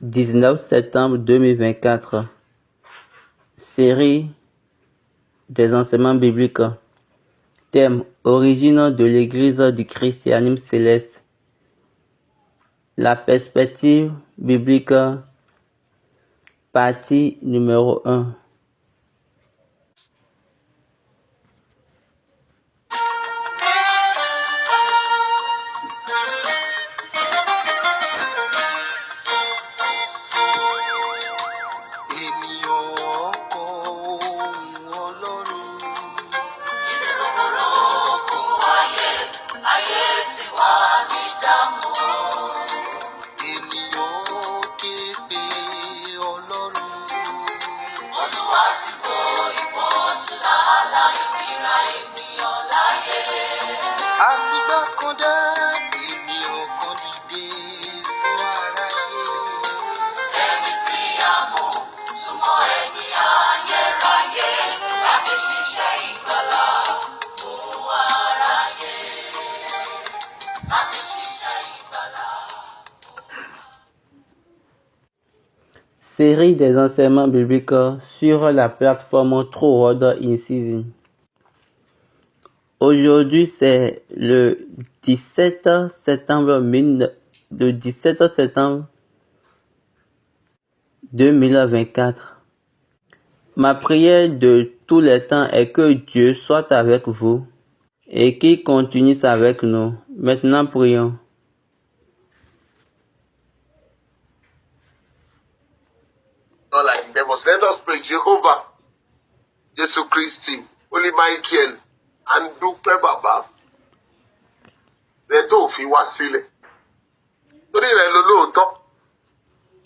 19 septembre 2024. Série des enseignements bibliques. Thème: Origine de l'Église du christianisme céleste. La perspective biblique. Partie numéro 1. Série des enseignements bibliques sur la plateforme True Word in Season. Aujourd'hui, c'est le 17 septembre 2024. Ma prière de tous les temps est que Dieu soit avec vous et qu'il continue avec nous. Maintenant, prions. Let us pray. Jehovah, Jésus Christi, Holy Michael, and dúpẹ́ bàbá rẹ tó fi wá sílẹ̀. Torí rẹ lolóòótọ́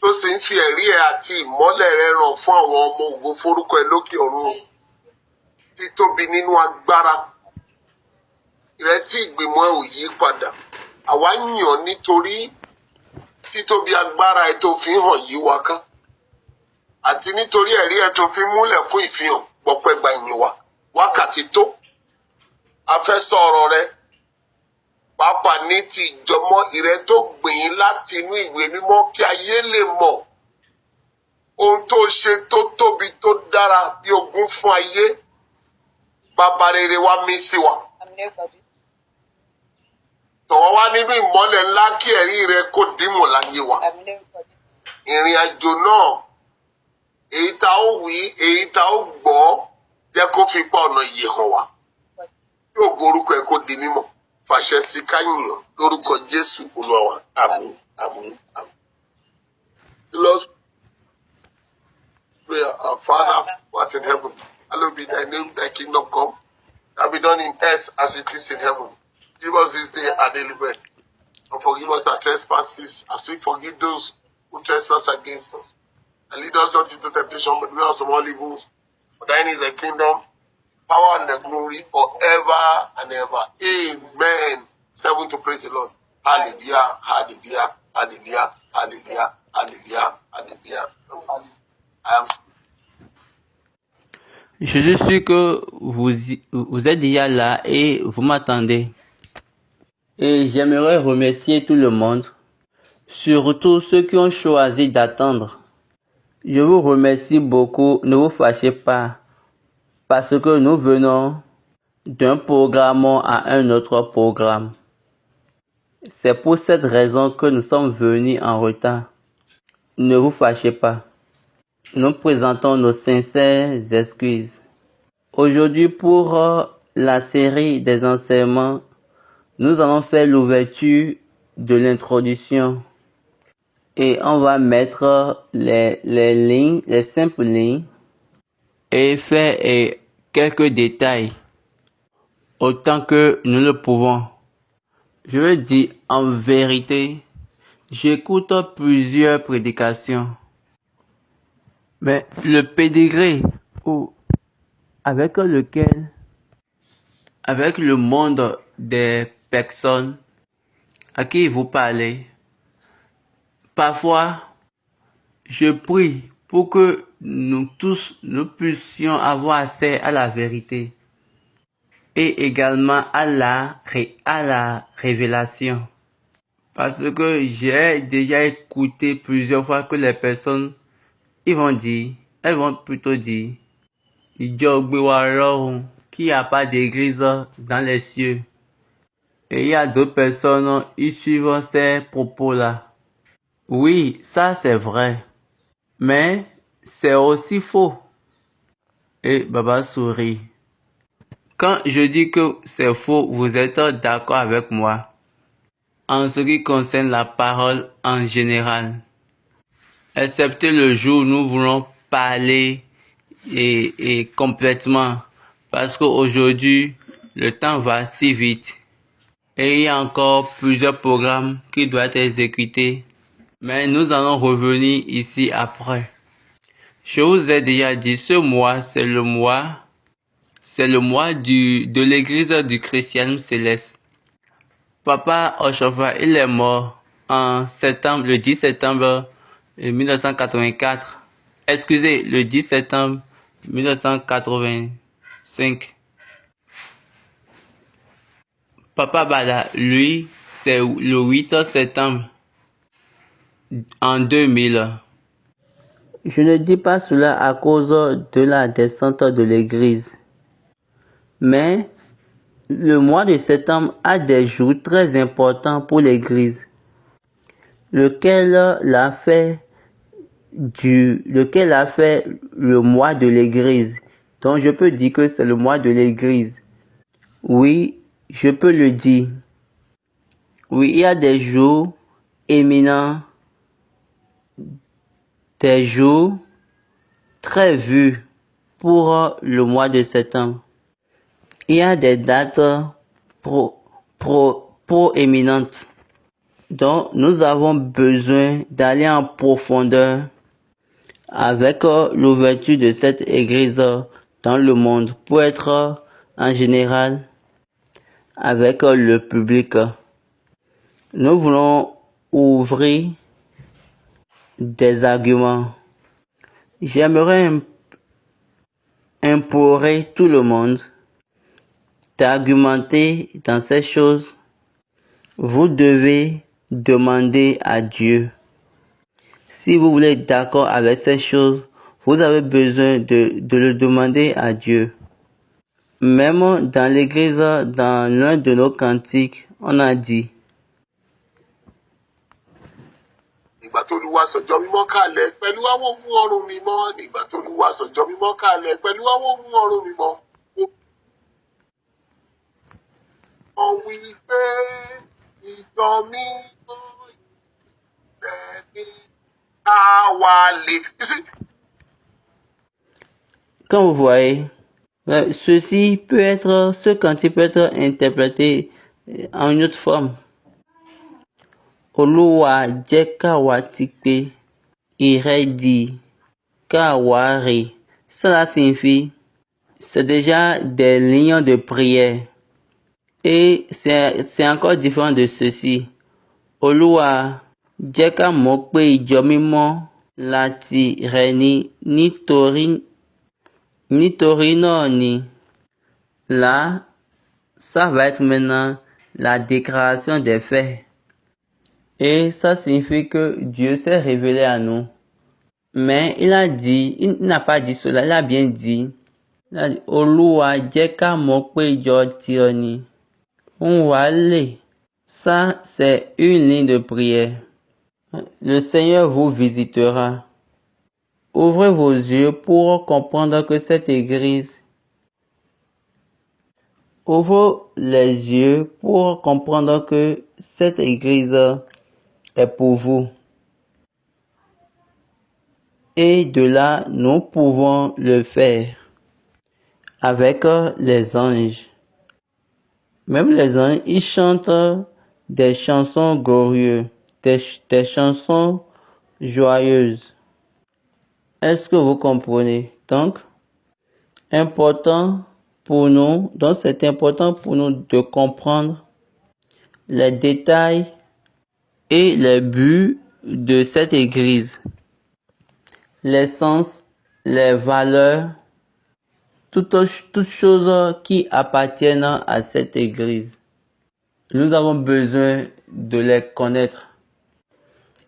tó sì ń fi ẹ̀rí ẹ àti ìmọ́lẹ̀ rẹ ràn fún àwọn ọmọ ògo forúkọ ẹ lókè ọ̀run. Títóbi nínú agbára rẹ tí ìgbìmọ̀ ẹ ò yí padà. Àwa yìn ọ́ nítorí títóbi agbára ẹ tó fi hàn yí wa ká. Àti nítorí ẹ̀rí ẹ tó fi múlẹ̀ fún ìfihàn gbọpẹ́ gba ìyìn wa. Wákàtí tó a fẹ́ sọ ọ̀rọ̀ rẹ pàápàá ní ti ìjọmọ́ ìrẹ tó gbìn láti inú ìwé mímọ́ kí ayé lè mọ̀ ohun tó ṣe tó tóbi tó dára bí ogún fún ayé. Bàbá rere wa mí sí wa. Tọ̀wọ́ wá nínú ìmọ́lẹ̀ ńlá kí ẹ̀rí rẹ kó dìmọ̀ láyé wa. Ìrìn àjò náà èyí tá ó wí èyí tá ó gbọ́ jẹ́ kó fi pa ọ̀nà yìí hàn wá. Yóò gorúkọ ẹ kó di mímọ̀. Fàṣẹ sí káyìn lórúkọ Jésù Olúwa wa. Àmín, àmín, àmín. The Lord's prayer, our Father who art in heaven, hallowed be thy name, thy kingdom come, thy be done in earth as it is in heaven. Give us this day our daily bread, and forgive us our trespasses, as we forgive those who trespass against us. And lead us not into temptation, but deliver us from all evils. For thine is the kingdom, power, and the glory forever and ever. Amen. 7 to praise the Lord. Hallelujah, hallelujah, hallelujah, hallelujah, hallelujah, hallelujah. I am. Je suis sûr que vous êtes déjà là et vous m'attendez. Et j'aimerais remercier tout le monde, surtout ceux qui ont choisi d'attendre. Je vous remercie beaucoup, ne vous fâchez pas, parce que nous venons d'un programme à un autre programme. C'est pour cette raison que nous sommes venus en retard. Ne vous fâchez pas. Nous présentons nos sincères excuses. Aujourd'hui, pour la série des enseignements, nous allons faire l'ouverture de l'introduction. Et on va mettre les lignes, les simples lignes, et faire quelques détails, autant que nous le pouvons. Je veux dire, en vérité, j'écoute plusieurs prédications. Mais le pédigré avec lequel, avec le monde des personnes à qui vous parlez, parfois, je prie pour que nous tous, nous puissions avoir accès à la vérité et également à la révélation. Parce que j'ai déjà écouté plusieurs fois que les personnes, elles vont plutôt dire, qu'il n'y a pas d'église dans les cieux. Et il y a d'autres personnes, ils suivent ces propos-là. Oui, ça c'est vrai. Mais c'est aussi faux. Et Baba sourit. Quand je dis que c'est faux, vous êtes d'accord avec moi en ce qui concerne la parole en général. Excepté le jour où nous voulons parler et complètement. Parce qu'aujourd'hui, le temps va si vite. Et il y a encore plusieurs programmes qui doivent être exécutés. Mais nous allons revenir ici après. Je vous ai déjà dit, ce mois, c'est le mois de l'église du christianisme céleste. Papa Oshofa, il est mort en septembre, le 10 septembre 1984. Excusez, le 10 septembre 1985. Papa Bala, lui, c'est le 8 septembre en 2000. Je ne dis pas cela à cause de la descente de l'église. Mais le mois de septembre a des jours très importants pour l'église, lequel a fait le mois de l'église. Donc je peux dire que c'est le mois de l'église. Oui, je peux le dire. Oui, il y a des jours éminents, des jours très vus pour le mois de septembre. Il y a des dates proéminentes. Donc, nous avons besoin d'aller en profondeur avec l'ouverture de cette église dans le monde pour être en général avec le public. Nous voulons ouvrir des arguments. J'aimerais implorer tout le monde d'argumenter dans ces choses. Vous devez demander à Dieu. Si vous voulez être d'accord avec ces choses, vous avez besoin de le demander à Dieu. Même dans l'église, dans l'un de nos cantiques, on a dit, Nígbà tó Olúwa sọ̀jọ́ mímọ́ kalẹ̀ pẹ̀lú àwọn ogun ọ̀run mímọ́. Nígbà tó Olúwa sọ̀jọ́ mímọ́ kalẹ̀ pẹ̀lú àwọn ogun ọ̀run mímọ́. Ó wí pé ìjọ mímọ́ ìfẹ́ ní káwa lè. You see? Quand vous voyez, ce cantique peut être interprété en une autre forme. Olúwa jẹ́ káwa ti pé ìrẹ́dì káwa rè. Cela signifie, c'est déjà des lignes de prière. Et c'est encore différent de ceci. Olúwa jẹ́ ká mọ̀ pé ìjọ mímọ́ láti rẹ̀ ni nítorí náà ni. Là, ça va être maintenant la déclaration des faits. Et ça signifie que Dieu s'est révélé à nous. Mais il n'a pas dit cela, il a bien dit. Olúwa jẹ́ ká mọ̀ pé ìjọ tirẹ̀ ni. Ça, c'est une ligne de prière. Le Seigneur vous visitera. Ouvrez vos yeux pour comprendre que cette église. Ouvrez les yeux pour comprendre que cette église est pour vous. Et de là, nous pouvons le faire avec les anges. Même les anges, ils chantent des chansons glorieuses, des chansons joyeuses. Est-ce que vous comprenez? Donc, c'est important pour nous de comprendre les détails et les buts de cette église, l'essence, les valeurs, toutes choses qui appartiennent à cette église. Nous avons besoin de les connaître.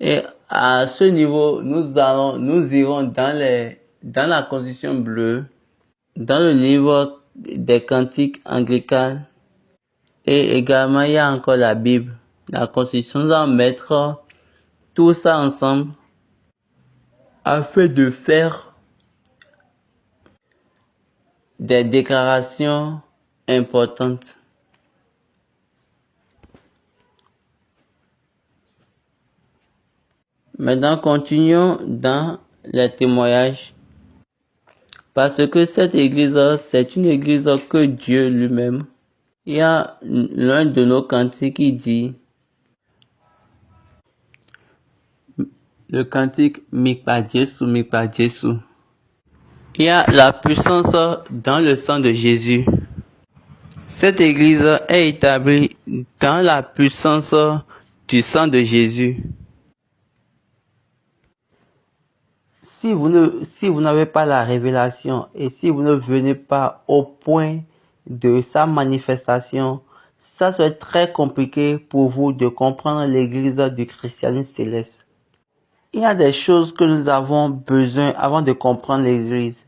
Et à ce niveau, nous irons dans la Constitution bleue, dans le livre des cantiques anglicans, et également il y a encore la Bible, la Constitution. Nous allons mettre tout ça ensemble afin de faire des déclarations importantes. Maintenant, continuons dans les témoignages. Parce que cette église, c'est une église que Dieu lui-même. Il y a l'un de nos cantiques qui dit, le cantique Mikpa Jesu, Mikpa Jesu. Il y a la puissance dans le sang de Jésus. Cette église est établie dans la puissance du sang de Jésus. Si vous n'avez pas la révélation et si vous ne venez pas au point de sa manifestation, ça serait très compliqué pour vous de comprendre l'église du christianisme céleste. Il y a des choses que nous avons besoin avant de comprendre l'église.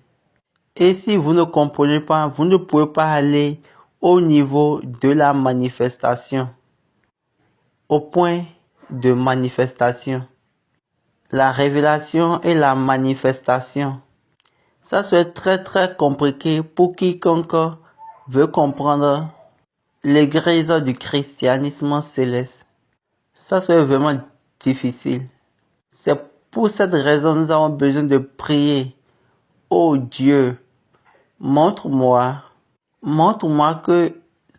Et si vous ne comprenez pas, vous ne pouvez pas aller au niveau de la manifestation, au point de manifestation. La révélation et la manifestation. Ça serait très compliqué pour quiconque veut comprendre l'église du christianisme céleste. Ça serait vraiment difficile. C'est pour cette raison que nous avons besoin de prier. Oh Dieu, montre-moi que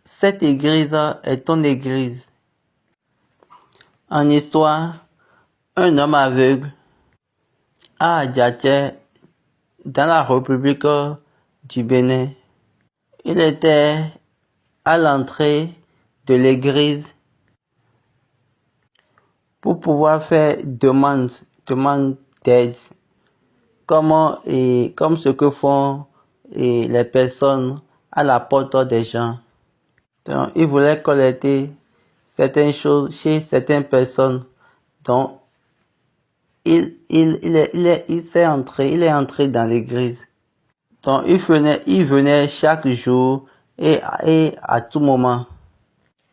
cette église est ton église. En histoire, un homme aveugle à Adjaté, dans la République du Bénin. Il était à l'entrée de l'église pour pouvoir faire demande d'aide, comme ce que font les personnes à la porte des gens. Donc, il voulait collecter certaines choses chez certaines personnes. Donc, il est entré dans l'église. Donc, il venait chaque jour et à tout moment.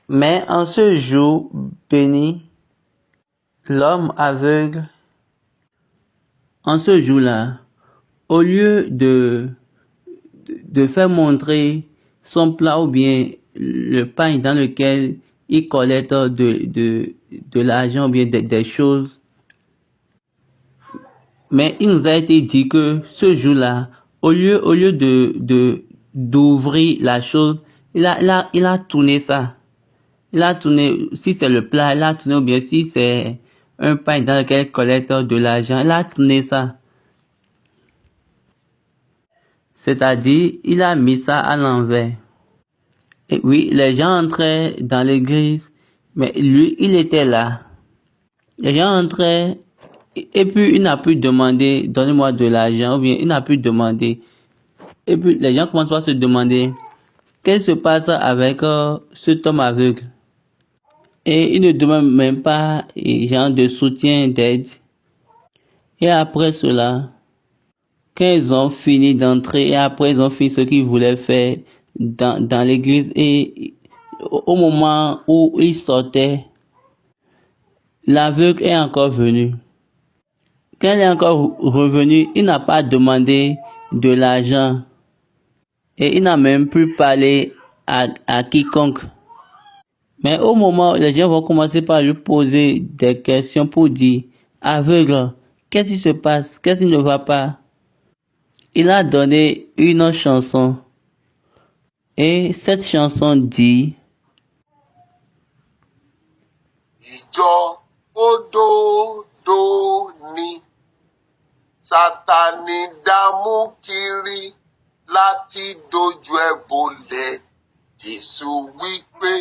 Mais en ce jour béni, l'homme aveugle, en ce jour-là, au lieu de faire montrer son plat ou bien le pain dans lequel il collecte de l'argent ou bien des choses, mais il nous a été dit que ce jour-là, au lieu d'ouvrir la chose, il a tourné ça. Il a tourné, si c'est le plat, il a tourné, ou bien si c'est un pain dans lequel il collecte de l'argent, il a tourné ça. C'est-à-dire, il a mis ça à l'envers. Et oui, les gens entraient dans l'église, mais lui, il était là. Les gens entraient, et puis il n'a plus demandé, donnez-moi de l'argent, ou bien il n'a plus demandé. Et puis les gens commencent à se demander, qu'est-ce qui se passe avec cet homme aveugle? Et il ne demande même pas genre de soutien, d'aide. Et après cela, quand ils ont fini d'entrer, et après ils ont fini ce qu'ils voulaient faire dans l'église, et au moment où ils sortaient, l'aveugle est encore venu. Quand il est encore revenu, il n'a pas demandé de l'argent. Et il n'a même plus parlé à quiconque. Mais au moment où les gens vont commencer par lui poser des questions pour dire, aveugle, qu'est-ce qui se passe? Qu'est-ce qui ne va pas? Il a donné une chanson. Et cette chanson dit, Ìjọ òdodo ni Sátánì dààmú kiri láti dojú ẹ̀ bolẹ̀. Jésù wípé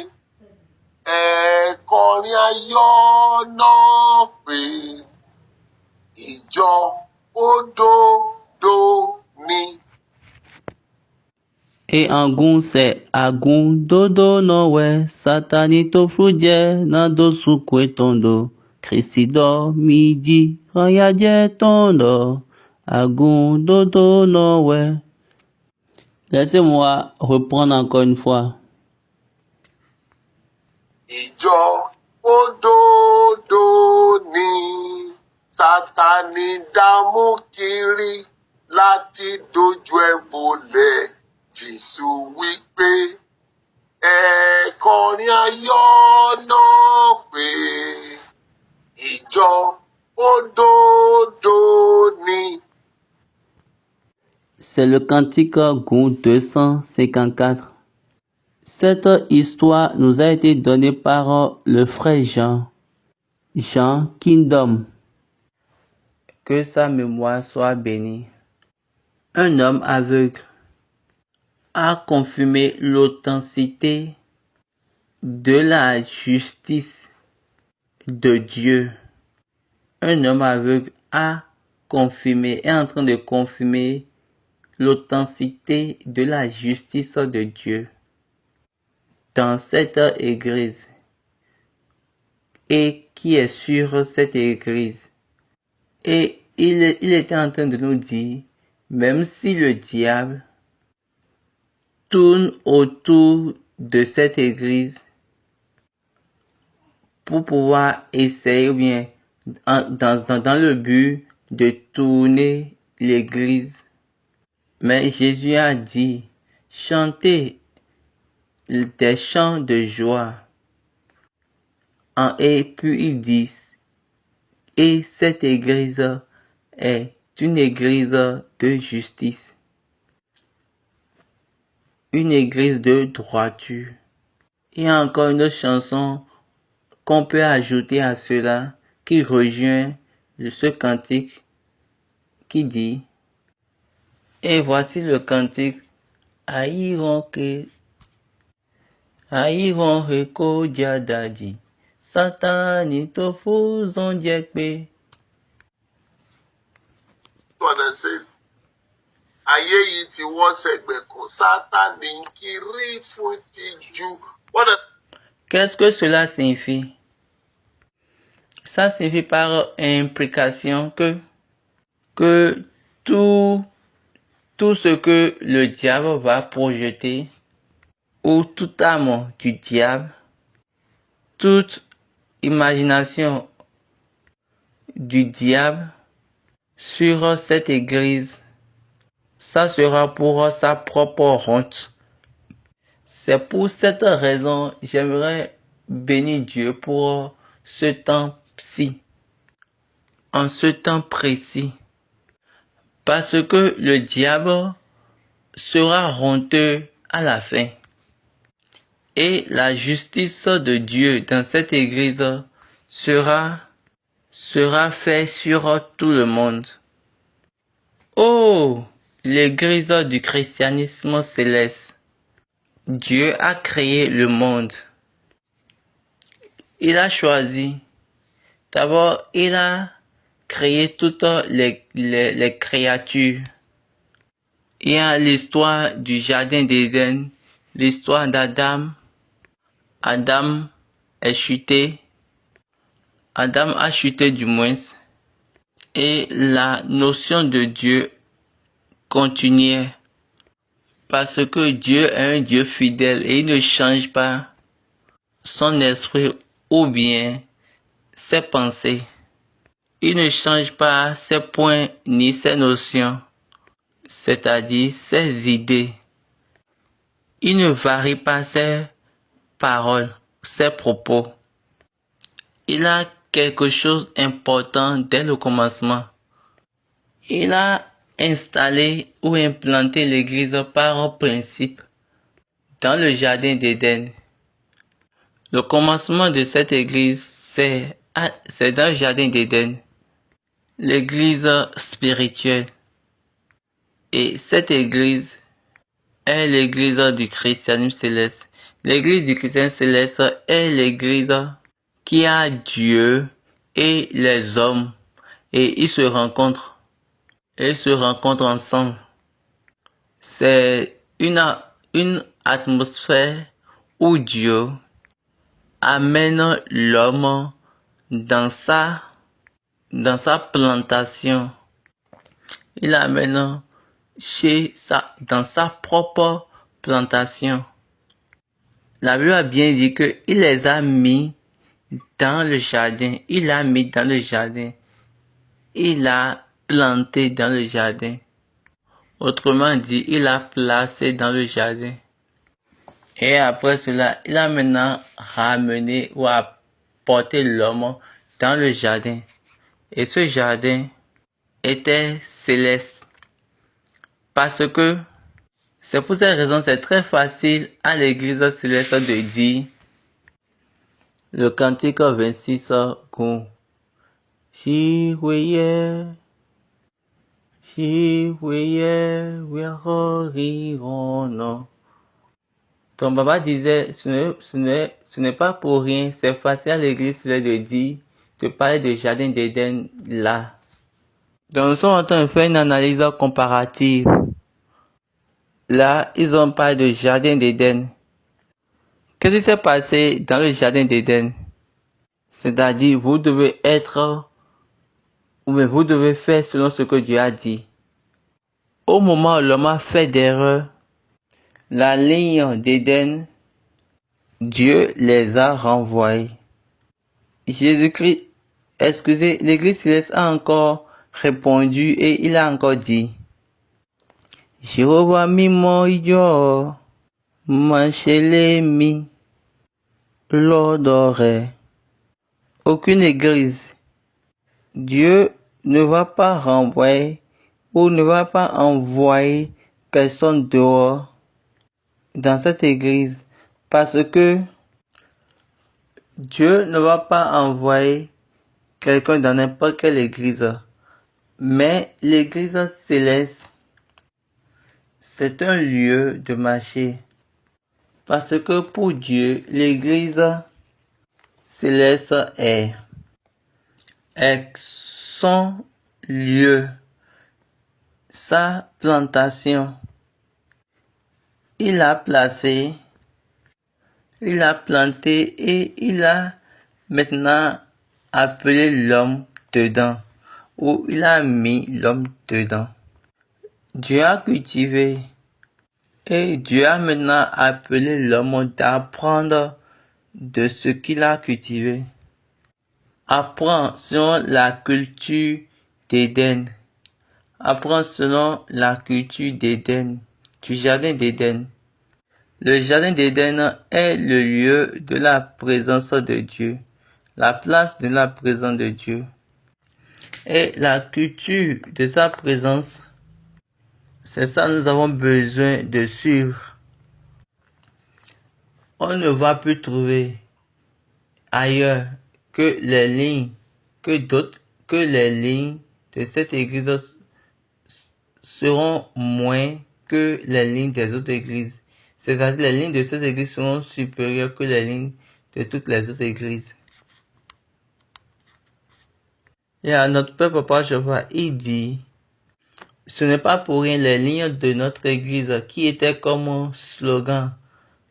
ẹ kọrin ayọ̀ náà pé ìjọ òdodo ni. Et angun c'est agun dodo no we satanito fuje na do sukwe tondo. Christido midi rayadje tondo. Agun dodo no we. Laissez-moi reprendre encore une fois. Ìjọ òdodo ni Sátánì dààmú kiri láti dojú ẹ̀ bolẹ̀. Jésù wípé ẹ kọrin ayọ̀ náà pé ìjọ òdodo ni. C'est le cantique Goun 254. Cette histoire nous a été donnée par le frère Jean Kingdom. Que sa mémoire soit bénie. Un homme aveugle a confirmé l'authenticité de la justice de Dieu. Un homme aveugle est en train de confirmer l'authenticité de la justice de Dieu dans cette église et qui est sur cette église. Et il était en train de nous dire, même si le diable tourne autour de cette église pour pouvoir essayer ou bien dans le but de tourner l'église. Mais Jésus a dit, chantez des chants de joie. Et puis il dit, et cette église est une église de justice, une église de droiture. Il y a encore une autre chanson qu'on peut ajouter à cela qui rejoint ce cantique qui dit, et voici le cantique, Aïron reko diadadi, Satani tofu zonjekpe. Ayé yìí ti wọ́ sẹ́gbẹ̀ kan, Sátánì ń kiri fún ìtìjú. Qu'est-ce que cela signifie? Ça signifie par implication que tout ce que le diable va projeter, ou toute âme du diable, toute imagination du diable sur cette église, ça sera pour sa propre honte. C'est pour cette raison, j'aimerais bénir Dieu pour ce temps-ci, en ce temps précis, parce que le diable sera honteux à la fin. Et la justice de Dieu dans cette église sera faite sur tout le monde. Oh, l'église du christianisme céleste. Dieu a créé le monde. Il a choisi. D'abord, il a créé toutes les créatures. Il y a l'histoire du jardin d'Éden, l'histoire d'Adam. Adam est chuté. Adam a chuté du moins. Et la notion de Dieu continuait. Parce que Dieu est un Dieu fidèle et il ne change pas son esprit ou bien ses pensées. Il ne change pas ses points ni ses notions, c'est-à-dire ses idées. Il ne varie pas ses paroles, ses propos. Il a quelque chose d'important dès le commencement. Il a installé ou implanté l'église par principe dans le jardin d'Éden. Le commencement de cette église, c'est dans le jardin d'Éden, l'église spirituelle. Et cette église est l'église du christianisme céleste. L'église du christianisme céleste est l'église qui a Dieu et les hommes. Et ils se rencontrent. Ils se rencontrent ensemble. C'est une une atmosphère où Dieu amène l'homme dans sa plantation. Il l'amène dans sa propre plantation. La Bible a bien dit qu'il les a mis dans le jardin. Il l'a mis dans le jardin. Il l'a planté dans le jardin. Autrement dit, il l'a placé dans le jardin. Et après cela, il a maintenant ramené ou apporté l'homme dans le jardin. Et ce jardin était céleste. Parce que c'est pour cette raison, c'est très facile à l'église céleste de dire le cantique 26 qu'on Chihueye, non. Ton papa disait, ce n'est pas pour rien, c'est facile à l'église de dire, de parler de jardin d'Éden là. Donc nous sommes en train de faire une analyse comparative. Là, ils ont parlé de jardin d'Éden. Qu'est-ce qui s'est passé dans le jardin d'Éden? C'est-à-dire, vous devez faire selon ce que Dieu a dit. Au moment où l'homme a fait d'erreur, la ligne d'Éden, Dieu les a renvoyés. Jésus-Christ, l'Église céleste a encore répondu et il a encore dit, Jéhovah mi moyo, mi l'odorait. Aucune église, Dieu ne va pas renvoyer ou ne va pas envoyer personne dehors dans cette église parce que Dieu ne va pas envoyer quelqu'un dans n'importe quelle église. Mais l'église céleste, c'est un lieu de marché. Parce que pour Dieu, l'église céleste est son lieu, sa plantation. Il a placé, il a planté et il a maintenant appelé l'homme dedans, ou il a mis l'homme dedans. Dieu a cultivé et Dieu a maintenant appelé l'homme d'apprendre de ce qu'il a cultivé. Apprends selon la culture d'Éden. Apprends selon la culture d'Éden, du jardin d'Éden. Le jardin d'Éden est le lieu de la présence de Dieu, la place de la présence de Dieu. Et la culture de sa présence, c'est ça que nous avons besoin de suivre. On ne va plus trouver ailleurs que les lignes, que les lignes de cette église seront moins que les lignes des autres églises. C'est-à-dire les lignes de cette église seront supérieures que les lignes de toutes les autres églises. Et à notre père Papa Jehovah, il dit, ce n'est pas pour rien les lignes de notre église qui étaient comme un slogan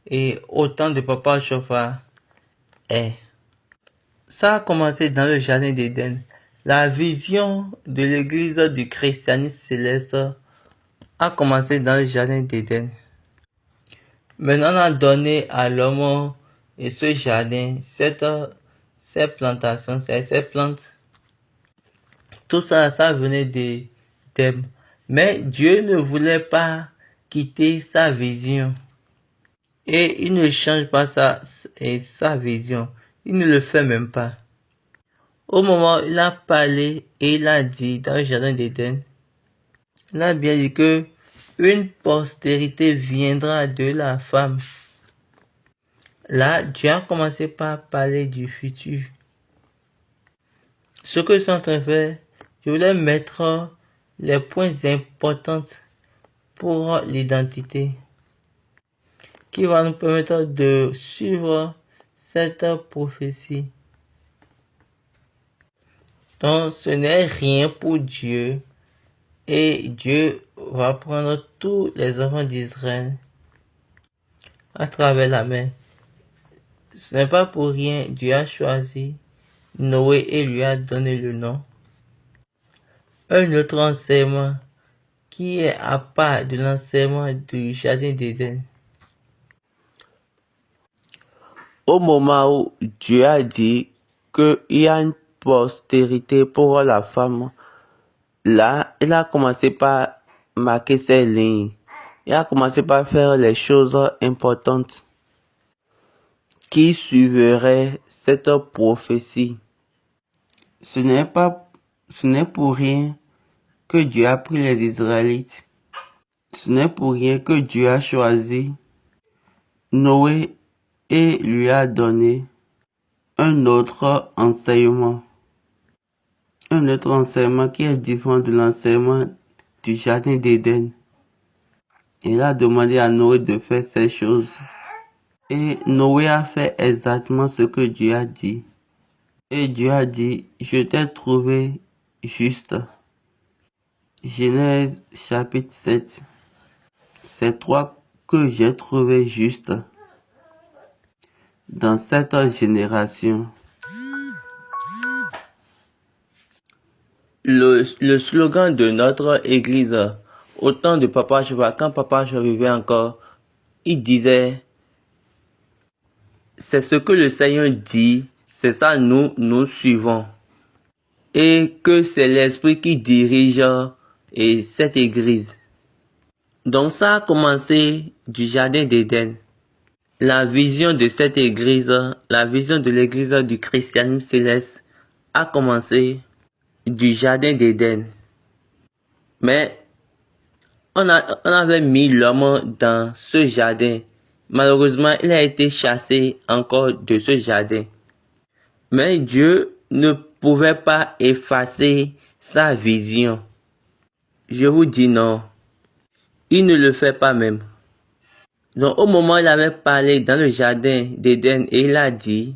et au temps de Papa Jehovah est. Ça a commencé dans le jardin d'Éden. La vision de l'église du christianisme céleste a commencé dans le jardin d'Éden. Maintenant, on a donné à l'homme et ce jardin, ces plantations, ces plantes. Tout ça, ça venait d'Éden. Mais Dieu ne voulait pas quitter sa vision. Et il ne change pas sa vision. Il ne le fait même pas. Au moment où il a parlé et il a dit dans le jardin d'Éden, il a bien dit que une postérité viendra de la femme. Là, Dieu a commencé par parler du futur. Ce que je suis en train de faire, je voulais mettre les points importants pour l'identité qui va nous permettre de suivre cette prophétie. Donc, ce n'est rien pour Dieu et Dieu va prendre tous les enfants d'Israël à travers la mer. Ce n'est pas pour rien, Dieu a choisi Noé et lui a donné le nom. Un autre enseignement qui est à part de l'enseignement du jardin d'Éden. Au moment où Dieu a dit qu'il y a une postérité pour la femme, là, il a commencé par marquer ses lignes. Il a commencé par faire les choses importantes qui suivraient cette prophétie. Ce n'est pour rien que Dieu a pris les Israélites. Ce n'est pour rien que Dieu a choisi Noé et lui a donné un autre enseignement. Un autre enseignement qui est différent de l'enseignement du jardin d'Éden. Il a demandé à Noé de faire ces choses. Et Noé a fait exactement ce que Dieu a dit. Et Dieu a dit, je t'ai trouvé juste. Genèse chapitre 7. C'est toi que j'ai trouvé juste dans cette génération. Le slogan de notre église, au temps de Papa Joshua, quand Papa Joshua vivait encore, il disait, c'est ce que le Seigneur dit, c'est ça nous suivons. Et que c'est l'Esprit qui dirige cette église. Donc ça a commencé du jardin d'Éden. La vision de cette église, la vision de l'église du christianisme céleste a commencé du jardin d'Éden. Mais on avait mis l'homme dans ce jardin. Malheureusement, il a été chassé encore de ce jardin. Mais Dieu ne pouvait pas effacer sa vision. Je vous dis non. Il ne le fait pas même. Donc au moment où il avait parlé dans le jardin d'Éden, et il a dit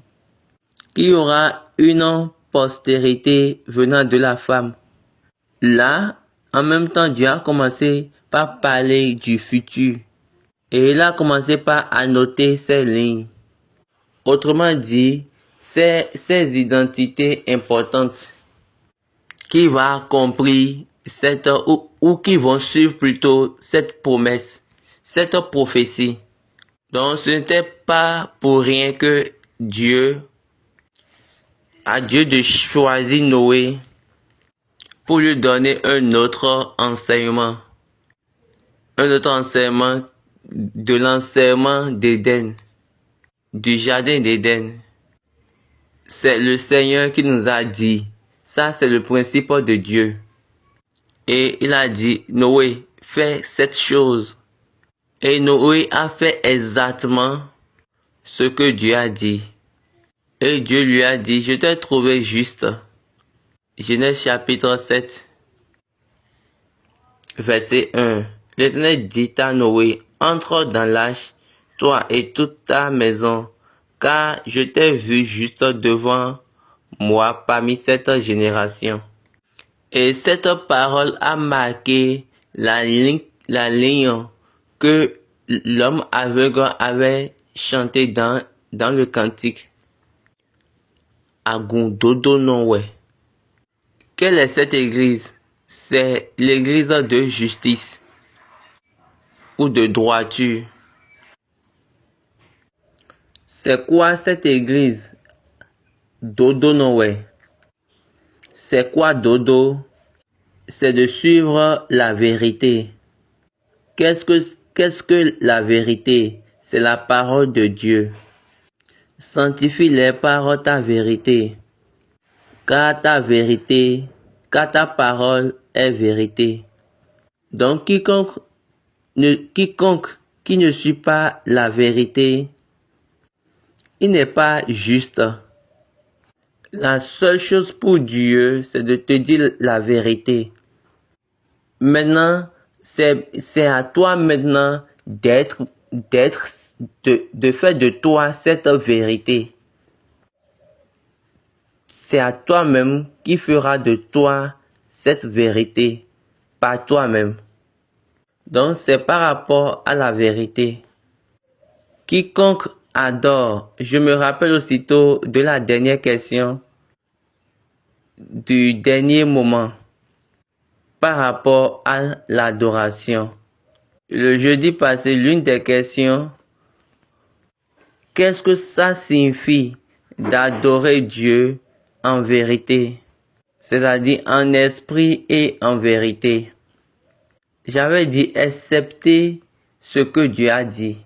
qu'il y aura une postérité venant de la femme. Là, en même temps, Dieu a commencé par parler du futur. Et il a commencé par annoter ces lignes. Autrement dit, ces identités importantes qui vont accomplir ou qui vont suivre plutôt cette promesse, cette prophétie. Donc ce n'était pas pour rien que Dieu a Dieu de choisir Noé pour lui donner un autre enseignement. Un autre enseignement de l'enseignement d'Éden, du jardin d'Éden. C'est le Seigneur qui nous a dit, ça c'est le principe de Dieu. Et il a dit, Noé, fais cette chose. Et Noé a fait exactement ce que Dieu a dit. Et Dieu lui a dit, je t'ai trouvé juste. Genèse chapitre 7, verset 1. L'Éternel dit à Noé, entre dans l'arche, toi et toute ta maison, car je t'ai vu juste devant moi parmi cette génération. Et cette parole a marqué la ligne que l'homme aveugle avait chanté dans le cantique. Agundodo Noé. Quelle est cette église? C'est l'église de justice ou de droiture. C'est quoi cette église? Dodo Noé. C'est quoi dodo? C'est de suivre la vérité. Qu'est-ce que la vérité? C'est la parole de Dieu. Sanctifie-les par ta vérité. Car ta parole est vérité. Donc quiconque qui ne suit pas la vérité, il n'est pas juste. La seule chose pour Dieu, c'est de te dire la vérité. Maintenant, c'est à toi maintenant de faire de toi cette vérité. C'est à toi-même qui fera de toi cette vérité, par toi-même. Donc c'est par rapport à la vérité. Quiconque adore, je me rappelle aussitôt de la dernière question, du dernier moment par rapport à l'adoration. Le jeudi passé, l'une des questions, qu'est-ce que ça signifie d'adorer Dieu en vérité, c'est-à-dire en esprit et en vérité? J'avais dit accepter ce que Dieu a dit.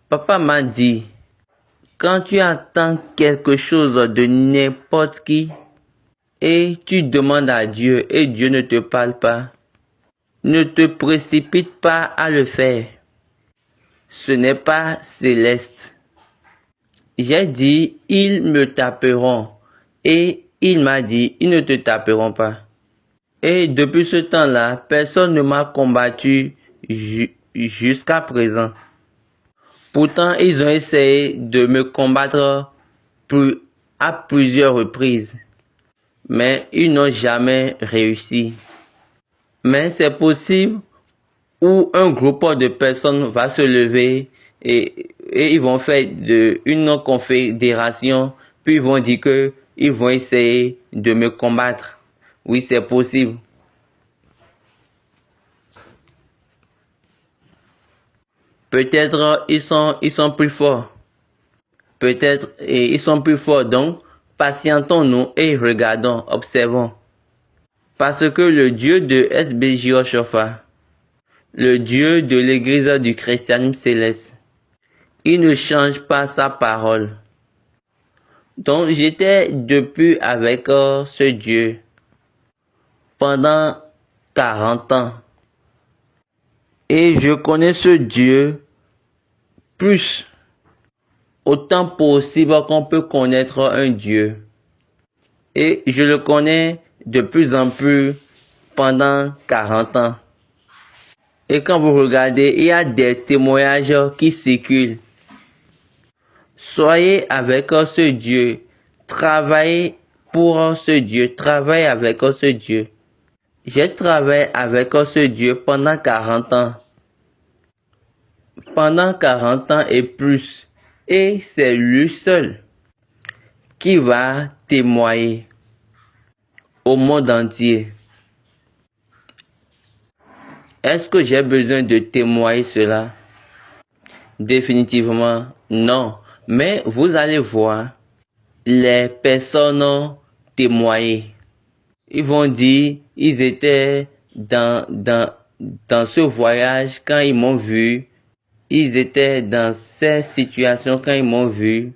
Papa m'a dit, quand tu attends quelque chose de n'importe qui et tu demandes à Dieu et Dieu ne te parle pas, ne te précipite pas à le faire. Ce n'est pas céleste. J'ai dit, ils me taperont. Et il m'a dit, ils ne te taperont pas. Et depuis ce temps-là, personne ne m'a combattu jusqu'à présent. Pourtant, ils ont essayé de me combattre à plusieurs reprises. Mais ils n'ont jamais réussi. Mais c'est possible où un groupe de personnes va se lever et ils vont faire une confédération, puis ils vont dire que ils vont essayer de me combattre. Oui, c'est possible. Peut-être ils sont plus forts. Peut-être ils sont plus forts. Donc, patientons-nous et regardons, observons. Parce que le Dieu de SBJ Oshofa, le Dieu de l'église du christianisme céleste, il ne change pas sa parole. Donc, j'étais depuis avec ce Dieu pendant 40 ans. Et je connais ce Dieu plus, autant possible qu'on peut connaître un Dieu. Et je le connais de plus en plus pendant 40 ans. Et quand vous regardez, il y a des témoignages qui circulent. Soyez avec ce Dieu. Travaillez pour ce Dieu. Travaillez avec ce Dieu. J'ai travaillé avec ce Dieu pendant 40 ans. Pendant 40 ans et plus. Et c'est lui seul qui va témoigner au monde entier. Est-ce que j'ai besoin de témoigner cela? Définitivement non. Mais vous allez voir les personnes témoigner. Ils vont dire, ils étaient dans ce voyage quand ils m'ont vu. Ils étaient dans ces situations quand ils m'ont vu.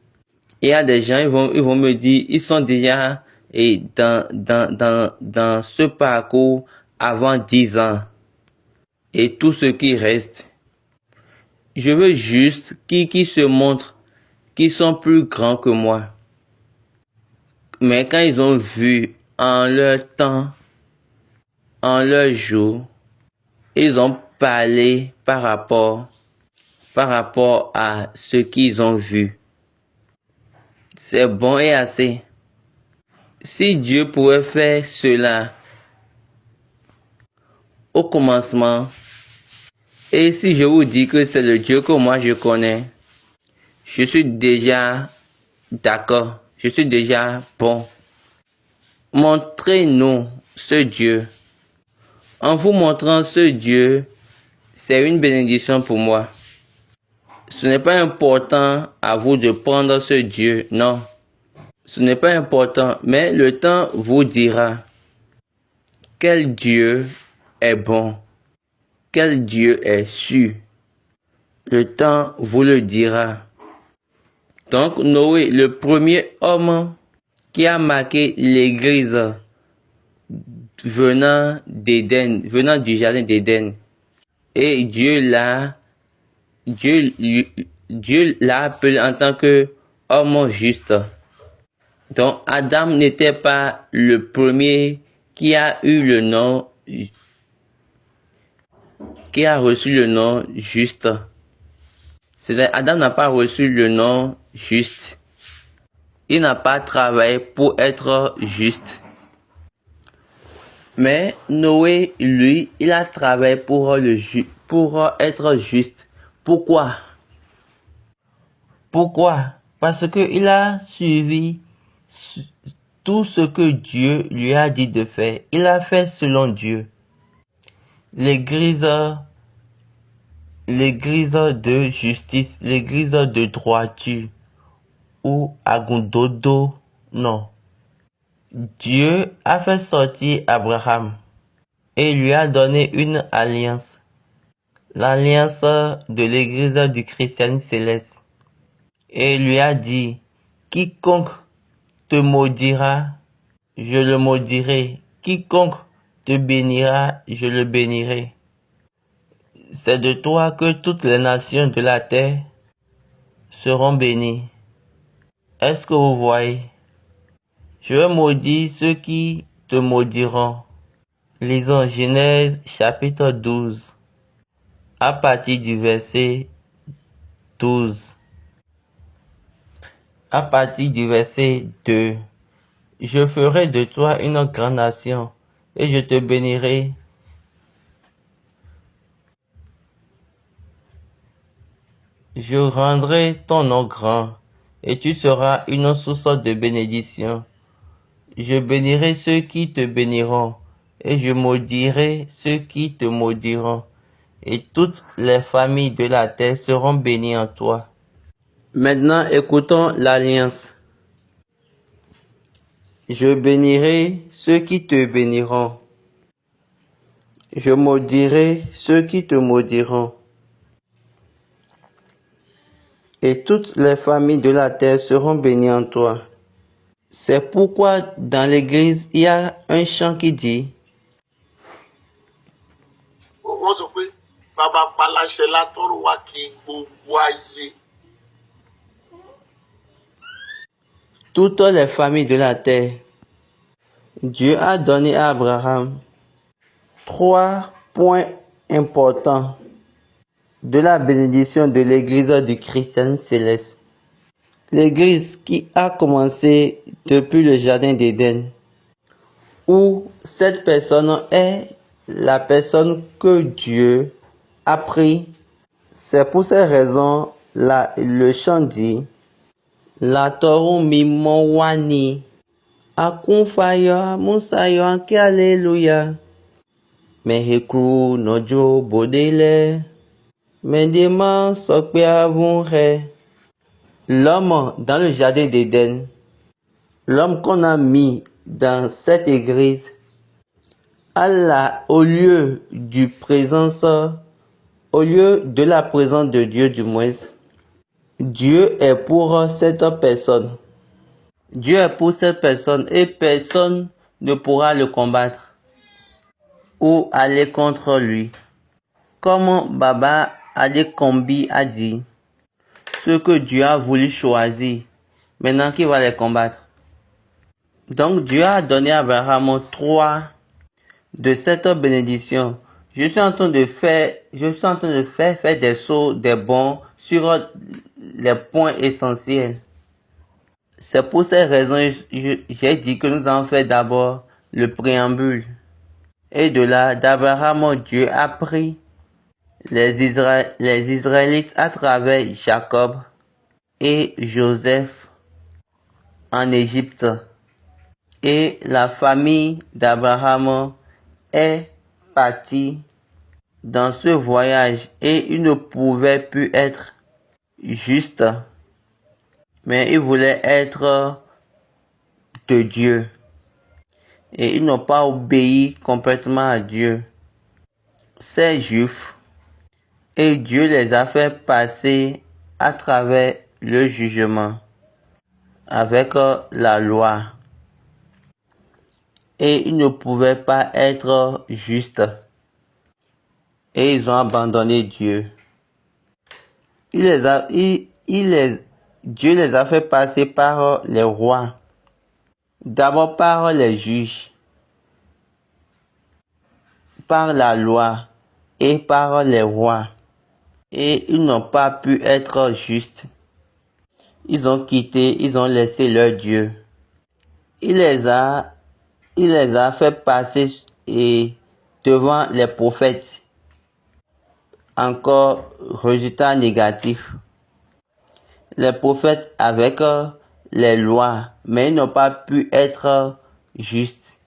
Il y a des gens, ils vont me dire, ils sont déjà dans ce parcours avant 10 ans. Et tout ce qui reste. Je veux juste qui se montrent, qui sont plus grands que moi. Mais quand ils ont vu en leur temps, en leur jour, ils ont parlé par rapport à ce qu'ils ont vu. C'est bon et assez. Si Dieu pouvait faire cela au commencement, et si je vous dis que c'est le Dieu que moi je connais, je suis déjà d'accord, je suis déjà bon. Montrez-nous ce Dieu. En vous montrant ce Dieu, c'est une bénédiction pour moi. Ce n'est pas important à vous de prendre ce Dieu, non. Ce n'est pas important, mais le temps vous dira quel Dieu est bon, quel Dieu est sûr. Le temps vous le dira. Donc Noé, le premier homme qui a marqué l'église venant d'Éden, venant du jardin d'Éden. Et Dieu l'a appelé en tant que homme juste. Donc Adam n'était pas le premier qui a eu le nom, qui a reçu le nom juste. C'est-à-dire Adam n'a pas reçu le nom juste. Il n'a pas travaillé pour être juste. Mais Noé, lui, il a travaillé pour être juste. Pourquoi? Pourquoi? Parce qu'il a suivi tout ce que Dieu lui a dit de faire. Il a fait selon Dieu. L'église de justice, l'église de droiture, ou Agundodo, non. Dieu a fait sortir Abraham et lui a donné une alliance. L'alliance de l'église du christianisme céleste. Et lui a dit, quiconque te maudira, je le maudirai. Quiconque te bénira, je le bénirai. C'est de toi que toutes les nations de la terre seront bénies. Est-ce que vous voyez? Je vais maudire ceux qui te maudiront. Lisons Genèse chapitre 12, à partir du verset 12. À partir du verset 2. Je ferai de toi une grande nation, et je te bénirai. Je rendrai ton nom grand, et tu seras une source de bénédiction. Je bénirai ceux qui te béniront, et je maudirai ceux qui te maudiront, et toutes les familles de la terre seront bénies en toi. Maintenant, écoutons l'alliance. Je bénirai ceux qui te béniront. Je maudirai ceux qui te maudiront. Et toutes les familles de la terre seront bénies en toi. C'est pourquoi dans l'église, il y a un chant qui dit, wọ́n sọ pé bàbá paláṣẹ látọ̀run wá kí gbogbo ayé. toutes les familles de la terre. Dieu a donné à Abraham 3 points importants de la bénédiction de l'église du christianisme céleste. L'église qui a commencé depuis le jardin d'Éden, où cette personne est la personne que Dieu a pris. C'est pour ces raisons le chant dit, la toru mimo wani, akunfayo musayo anke alléluia, meheku nojo bodele, mendema sokpe avunre. L'homme dans le jardin d'Éden, l'homme qu'on a mis dans cette église, au lieu de la présence de Dieu du moins, Dieu est pour cette personne. Dieu est pour cette personne et personne ne pourra le combattre ou aller contre lui. Comme Baba Adekombi a dit, ce que Dieu a voulu choisir, maintenant qui va les combattre. Donc Dieu a donné à Abraham 3 de cette bénédiction. Je suis en train de faire des sauts, des bons sur les points essentiels. C'est pour ces raisons j'ai dit que nous allons faire d'abord le préambule. Et de là, d'Abraham, Dieu a pris les Israélites à travers Jacob et Joseph en Égypte. Et la famille d'Abraham est partie dans ce voyage et il ne pouvait plus être juste, mais il voulait être de Dieu. Et ils n'ont pas obéi complètement à Dieu. Ces Juifs, et Dieu les a fait passer à travers le jugement avec la loi. Et ils ne pouvaient pas être justes. Et ils ont abandonné Dieu. Dieu les a fait passer par les rois. D'abord par les juges. Par la loi. Et par les rois. Et ils n'ont pas pu être justes. Ils ont quitté, ils ont laissé leur Dieu. Il les a fait passer devant les prophètes. Encore résultat négatif. les prophètes avec les lois, mais ils n'ont pas pu être justes.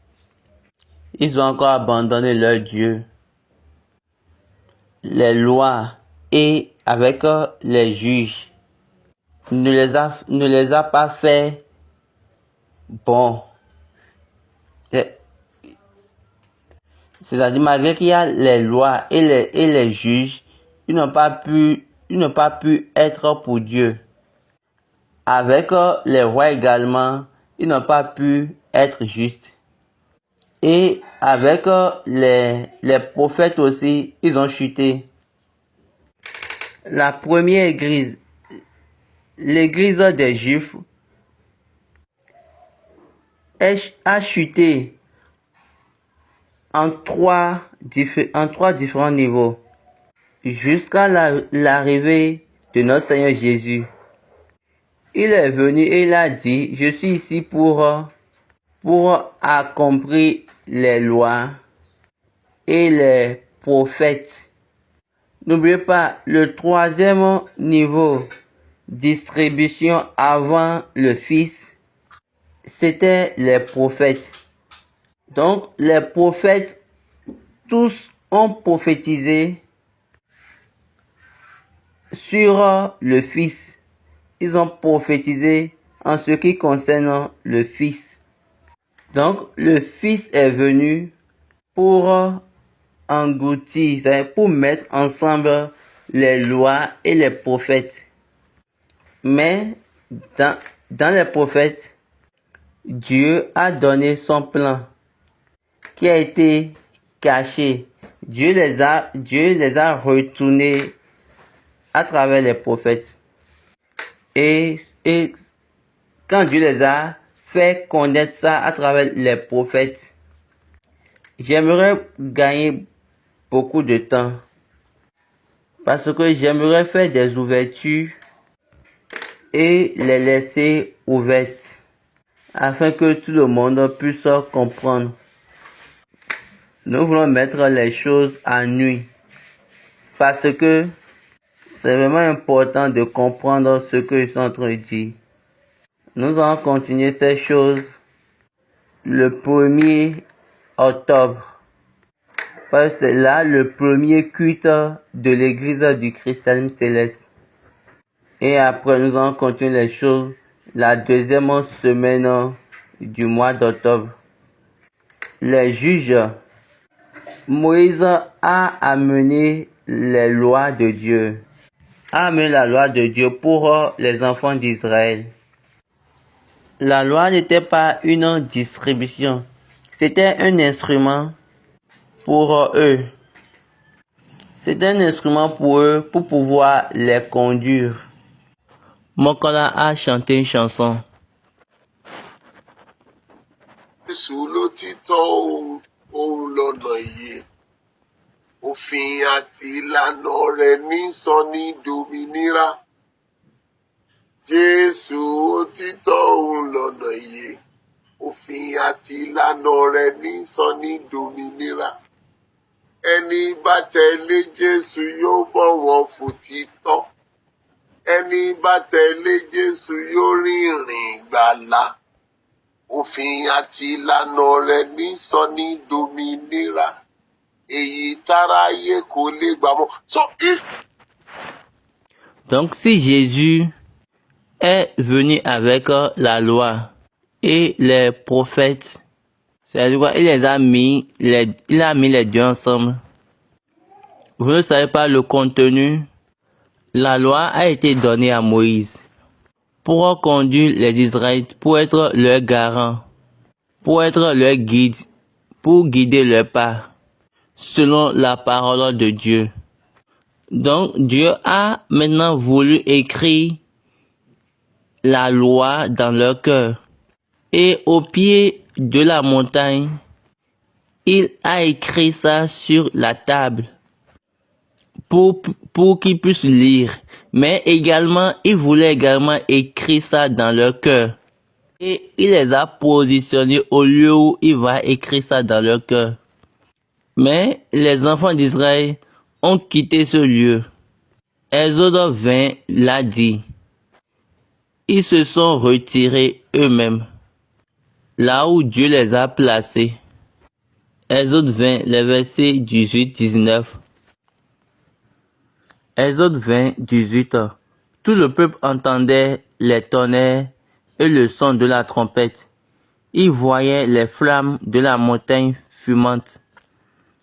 Ils ont encore abandonné leur Dieu. Les lois et avec les juges ne les a pas fait bons. C'est-à-dire, malgré qu'il y a les lois et les juges, ils n'ont pas pu être pour Dieu. Avec les rois également, ils n'ont pas pu être justes. Et avec les prophètes aussi, ils ont chuté. La première église, l'église des Juifs, a chuté en trois différents niveaux jusqu'à l'arrivée de notre Seigneur Jésus. Il est venu et il a dit, je suis ici pour accomplir les lois et les prophètes. N'oubliez pas, le troisième niveau, distribution avant le Fils, c'était les prophètes. Donc, les prophètes, tous ont prophétisé sur le Fils. Ils ont prophétisé en ce qui concerne le Fils. Donc, le Fils est venu pour engloutir, c'est-à-dire pour mettre ensemble les lois et les prophètes. Mais dans les prophètes, Dieu a donné son plan qui a été caché. Dieu les a retournés à travers les prophètes. Et quand Dieu les a fait connaître ça à travers les prophètes, j'aimerais gagner beaucoup de temps parce que j'aimerais faire des ouvertures et les laisser ouvertes afin que tout le monde puisse comprendre. Nous voulons mettre les choses à nu parce que c'est vraiment important de comprendre ce que je suis en train de dire. Nous allons continuer ces choses le 1er octobre. Parce que c'est là le premier culte de l'église du christianisme céleste. Et après, nous allons continuer les choses la deuxième semaine du mois d'octobre. Les juges, Moïse a amené les lois de Dieu. A amené la loi de Dieu pour les enfants d'Israël. La loi n'était pas une distribution. C'était un instrument pour eux. C'était un instrument pour eux pour pouvoir les conduire. Mokola a chanté une chanson. Jésù lòtítọ́ òun lọ́nà ìyè. Òfin àti ìlànà rẹ̀ ní sọ ní dòmìnira. Jésù òtítọ́ òun lọ́nà ìyè. Òfin àti ìlànà rẹ̀ ní sọ ní dòmìnira. Ẹni bá tẹ̀lé Jésù yóò bọ̀wọ̀ fòtítọ́. Ẹni bá tẹ̀lé Jésù yóò rìnrìn ìgbàlà. Òfin àti ìlànà rẹ̀ ní sọ ní dòmìnira. Èyí táráyé kò lè gbà mọ́. Donc si Jésus est venu avec la loi et les prophètes, c'est-à-dire il les a mis, il a mis les deux ensemble. Vous ne savez pas le contenu. La loi a été donnée à Moïse pour conduire les Israélites, pour être leur garant, pour être leur guide, pour guider leurs pas, selon la parole de Dieu. Donc Dieu a maintenant voulu écrire la loi dans leur cœur. Et au pied de la montagne, il a écrit ça sur la table pour qu'ils puissent lire. Mais également, il voulait également écrire ça dans leur cœur. Et il les a positionnés au lieu où il va écrire ça dans leur cœur. Mais les enfants d'Israël ont quitté ce lieu. Exode 20 l'a dit. ils se sont retirés eux-mêmes, là où Dieu les a placés. Exode 20, les versets 18-19. Exode 20, 18. Tout le peuple entendait les tonnerres et le son de la trompette. Il voyait les flammes de la montagne fumante.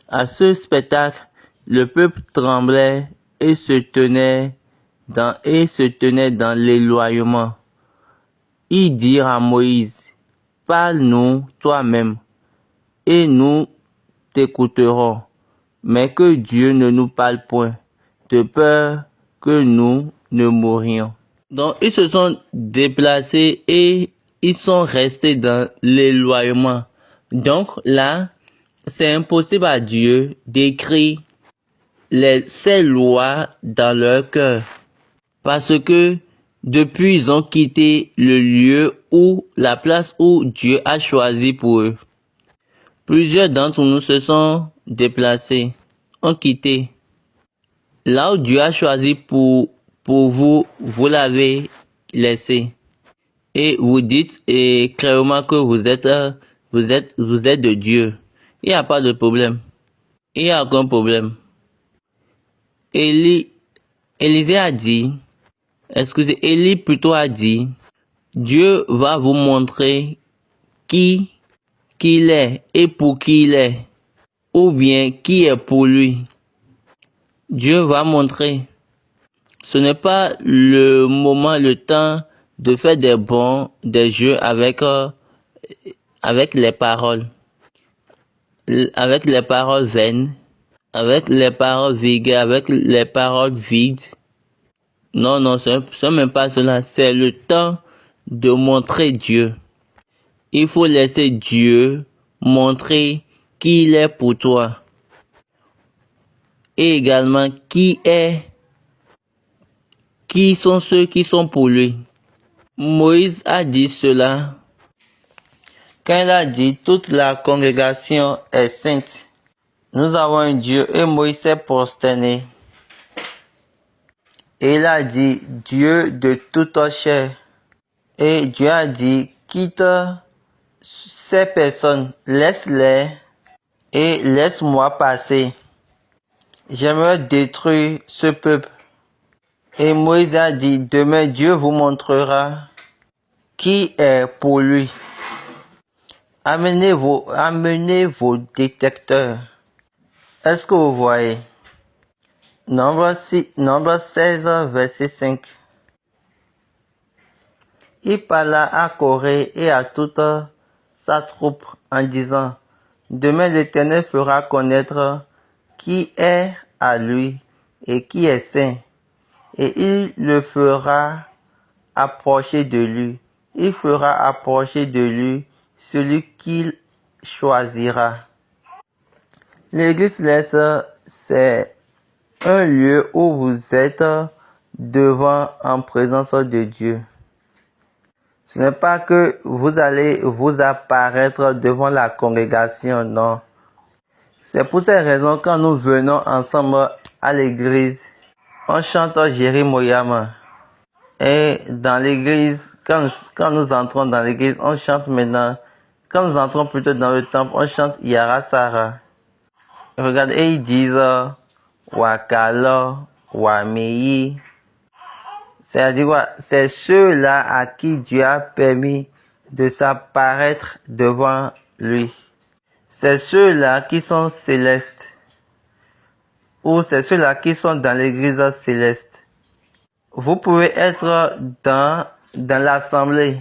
À ce spectacle, le peuple tremblait et se tenait dans l'éloignement. Ils dirent à Moïse, « Parle-nous toi-même, et nous t'écouterons, mais que Dieu ne nous parle point, de peur que nous ne mourions. » Donc, ils se sont déplacés et ils sont restés dans l'éloignement. Donc là, c'est impossible à Dieu d'écrire ces lois dans leur cœur. Parce que depuis, ils ont quitté le lieu ou la place où Dieu a choisi pour eux. Plusieurs d'entre nous se sont déplacés, ont quitté. Là où Dieu a choisi pour vous, vous l'avez laissé. Et vous dites clairement que vous êtes de Dieu. Il n'y a pas de problème. Il n'y a aucun problème. Élie plutôt a dit, Dieu va vous montrer qui il est et pour qui il est, ou bien qui est pour lui. Dieu va montrer. Ce n'est pas le moment, le temps de faire des jeux avec les paroles. Avec les paroles vaines, avec les paroles vulgaires, avec les paroles vides. Non, c'est même pas cela. C'est le temps de montrer Dieu. Il faut laisser Dieu montrer qui il est pour toi. Et également qui sont ceux qui sont pour lui. Moïse a dit cela quand il a dit toute la congrégation est sainte. Nous avons un Dieu et Moïse s'est prosterné. Et il a dit Dieu de toute chair. Et Dieu a dit quitte ces personnes, laisse-les et laisse-moi passer. J'aimerais détruire ce peuple. Et Moïse a dit, demain Dieu vous montrera qui est pour lui. Amenez vos détecteurs. Est-ce que vous voyez? Nombre 16, verset 5. Il parla à Corée et à toute sa troupe en disant, demain l'Éternel fera connaître qui est à lui et qui est saint, et il le fera approcher de lui. Il fera approcher de lui celui qu'il choisira. L'église céleste, c'est un lieu où vous êtes devant en présence de Dieu. Ce n'est pas que vous allez vous apparaître devant la congrégation, non. C'est pour ces raisons quand nous venons ensemble à l'église, on chante Jérémoyama. Et dans l'église, quand nous entrons dans l'église, on chante maintenant. Quand nous entrons plutôt dans le temple, on chante Yarasara. Regardez, et ils disent Wakalo, Wamei. C'est-à-dire quoi? C'est ceux-là à qui Dieu a permis de s'apparaître devant lui. C'est ceux-là qui sont célestes. Ou c'est ceux-là qui sont dans l'église céleste. Vous pouvez être dans l'assemblée.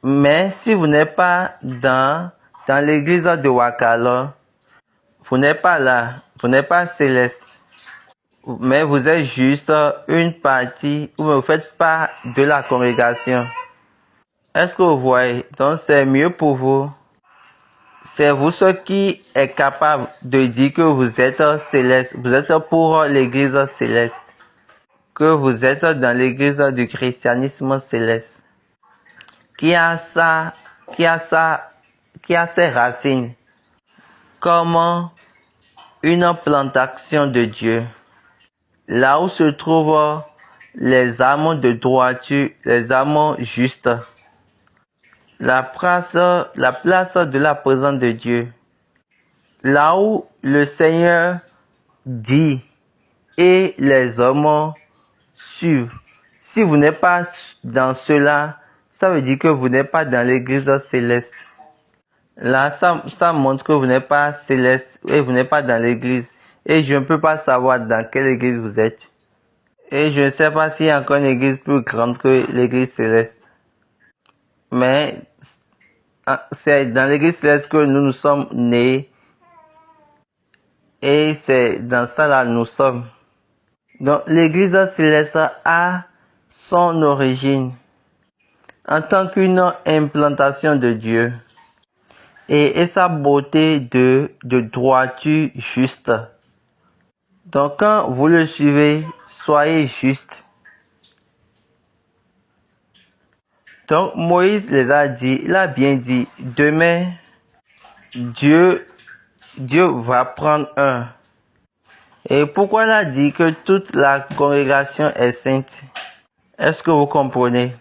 Mais si vous n'êtes pas dans l'église de Wakalo, vous n'êtes pas là. Vous n'êtes pas céleste. Mais vous êtes juste une partie où vous ne faites pas de la congrégation. Est-ce que vous voyez? Donc c'est mieux pour vous. C'est vous ceux qui est capable de dire que vous êtes céleste. Vous êtes pour l'église céleste. Que vous êtes dans l'église du christianisme céleste. Qui a ses racines comme une plantation de Dieu. Là où se trouve les âmes de droiture, les âmes justes. La place de la présence de Dieu. Là où le Seigneur dit et les hommes suivent. Si vous n'êtes pas dans cela, ça veut dire que vous n'êtes pas dans l'église céleste. Là, ça montre que vous n'êtes pas céleste et vous n'êtes pas dans l'église. Et je ne peux pas savoir dans quelle église vous êtes. Et je ne sais pas s'il y a encore une église plus grande que l'église céleste. Mais c'est dans l'église céleste que nous sommes nés. Et c'est dans ça là nous sommes. Donc l'église céleste a son origine en tant qu'une implantation de Dieu et sa beauté de droiture juste. Donc quand vous le suivez, soyez juste. Donc Moïse les a dit, il a bien dit, demain Dieu va prendre un. Et pourquoi il a dit que toute la congrégation est sainte? Est-ce que vous comprenez?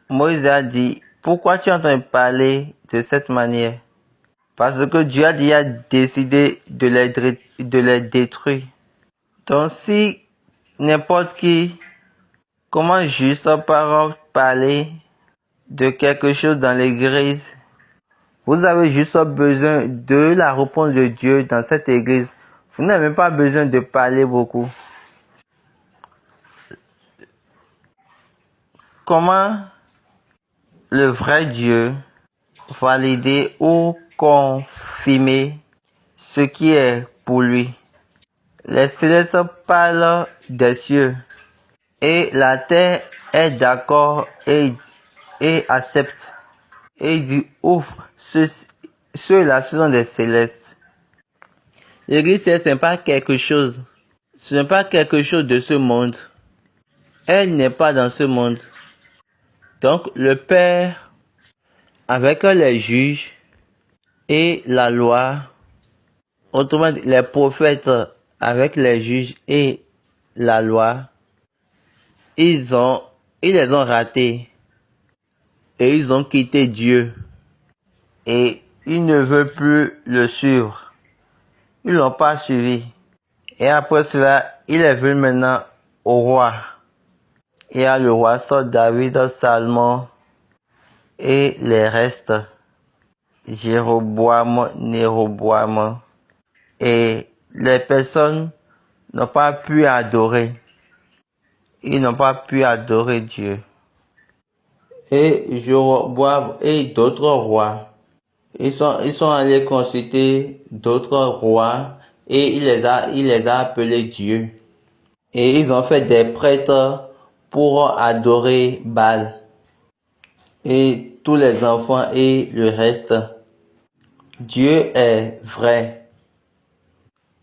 Moïse a dit, pourquoi tu es en train de parler de cette manière? Parce que Dieu a déjà décidé de les détruire. Donc si n'importe qui commence juste par parler de quelque chose dans l'église, vous avez juste besoin de la réponse de Dieu dans cette église. Vous n'avez même pas besoin de parler beaucoup. Comment le vrai Dieu valider ou confirmer ce qui est pour lui? Les célestes parlent des cieux et la terre est d'accord et accepte. Et il dit, ouf, ceux-là, ce sont des célestes. L'église céleste, ce n'est pas quelque chose. Ce n'est pas quelque chose de ce monde. Elle n'est pas dans ce monde. Donc, le Père, avec les juges et la loi, autrement dit, les prophètes avec les juges et la loi, ils les ont ratés. Et ils ont quitté Dieu. Et ils ne veulent plus le suivre. Ils l'ont pas suivi. Et après cela, ils les veulent maintenant au roi. Il y a le roi Saul, David, Salomon et les restes. Jéroboam, Néroboam. Et les personnes n'ont pas pu adorer. Ils n'ont pas pu adorer Dieu. Et Jéroboam et d'autres rois, ils sont allés consulter d'autres rois et il les a appelés Dieu. Et ils ont fait des prêtres pour adorer Baal. Et tous les enfants et le reste. Dieu est vrai.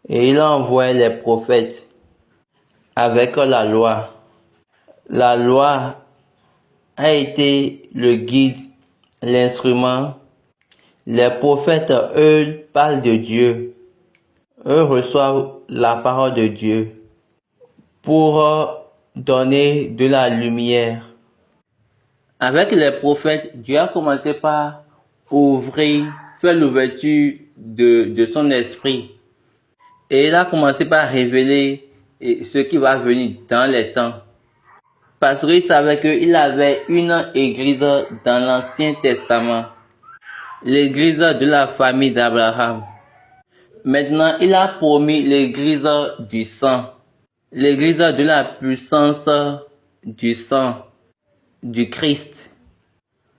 Et il a envoyé les prophètes avec la loi. La loi a été le guide, l'instrument. Les prophètes, eux, parlent de Dieu. Eux reçoivent la parole de Dieu pour donner de la lumière. Avec les prophètes, Dieu a commencé par faire l'ouverture de son esprit. Et il a commencé par révéler ce qui va venir dans les temps. Parce qu'il savait qu'il avait une église dans l'Ancien Testament. L'église de la famille d'Abraham. Maintenant, il a promis l'église du sang. L'église de la puissance du sang du Christ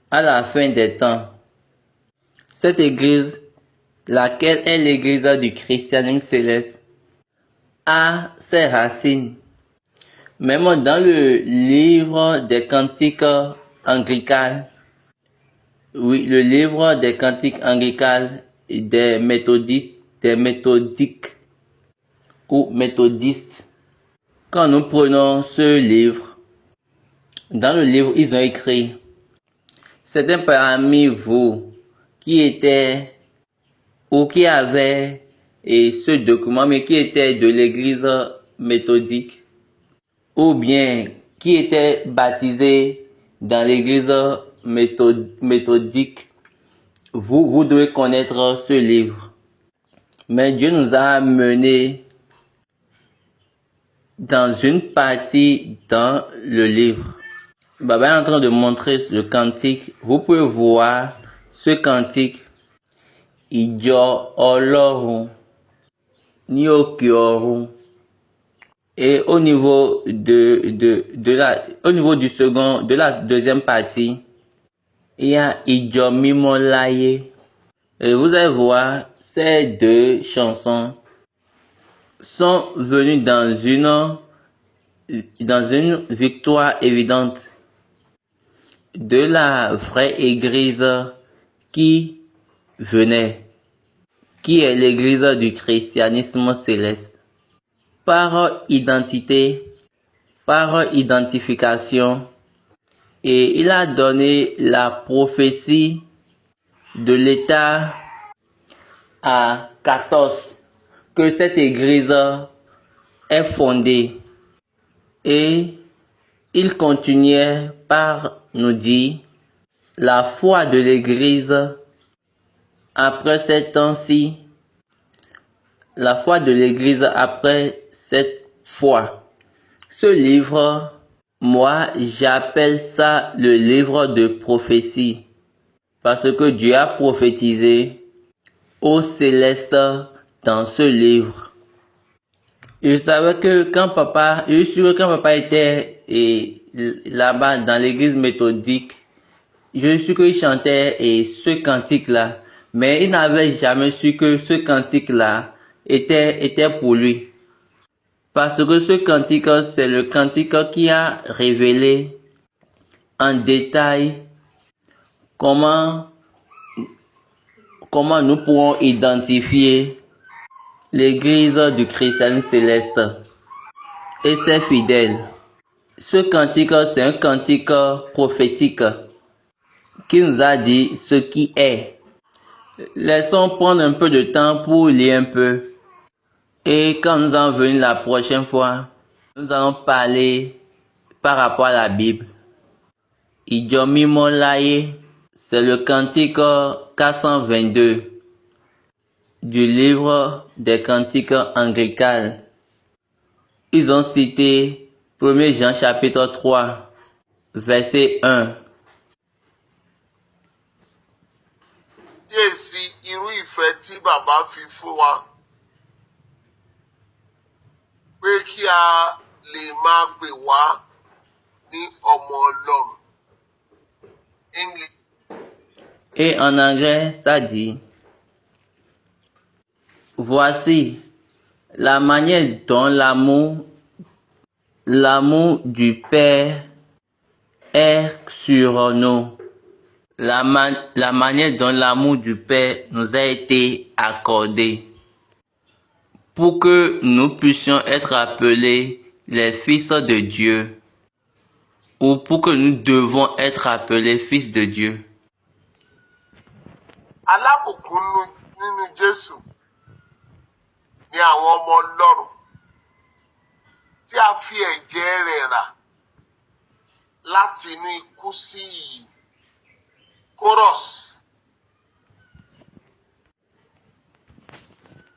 à la fin des temps. Cette église, laquelle est l'église du christianisme céleste, a ses racines. Même dans le livre des cantiques anglicans, oui, le livre des cantiques anglicans des méthodiques ou méthodistes, quand nous prenons ce livre, dans le livre, ils ont écrit, certains parmi vous qui étaient ou qui avaient ce document, mais qui étaient de l'église méthodique, ou bien qui étaient baptisés dans l'église méthodique, vous devez connaître ce livre. Mais Dieu nous a menés dans une partie dans le livre. Baba est en train de montrer le cantique. Vous pouvez voir ce cantique. Ijo Ọlọ́run ní òkè ọ̀run. Et au niveau de la deuxième partie, il y a Ijo Mímọ́ láyé. Et vous allez voir, ces deux chansons sont venues dans une victoire évidente de la vraie église qui venait, qui est l'église du christianisme céleste. Par identité, par identification, et il a donné la prophétie de l'état à 14, que cette église est fondée. Et il continuait par nous dire la foi de l'église après ces temps-ci, la foi de l'église après cette foi. Ce livre, moi j'appelle ça le livre de prophétie, parce que Dieu a prophétisé au céleste dans ce livre. Je savais que quand papa était là-bas dans l'église méthodique, je suis qu'il chantait ce cantique-là, mais il n'avait jamais su que ce cantique-là était pour lui. Parce que ce cantique, c'est le cantique qui a révélé en détail comment nous pourrons identifier l'église du christianisme céleste et ses fidèles. Ce cantique, c'est un cantique prophétique qui nous a dit ce qui est. Laissons prendre un peu de temps pour lire un peu. Et quand nous en venons la prochaine fois, nous allons parler par rapport à la Bible. Ijo Mímọ́ láyé, c'est le cantique 422 du livre des cantiques anglicans. Ils ont cité 1 Jean chapitre 3, verset 1. Kíyèsí irú ìfẹ́ tí bàbá fi fún wa pé kí a lè máa pè wá ní ọmọ Ọlọ́run. Et en anglais, ça dit, voici la manière dont l'amour du Père est sur nous. La manière dont l'amour du Père nous a été accordé pour que nous puissions être appelés les fils de Dieu, ou pour que nous devons être appelés fils de Dieu. Alábùkún nínú Jésù ni àwọn ọmọ Ọlọ́run tí a fi ẹ̀jẹ̀ rẹ̀ rà láti inú ikú sí ìyè. Chorus.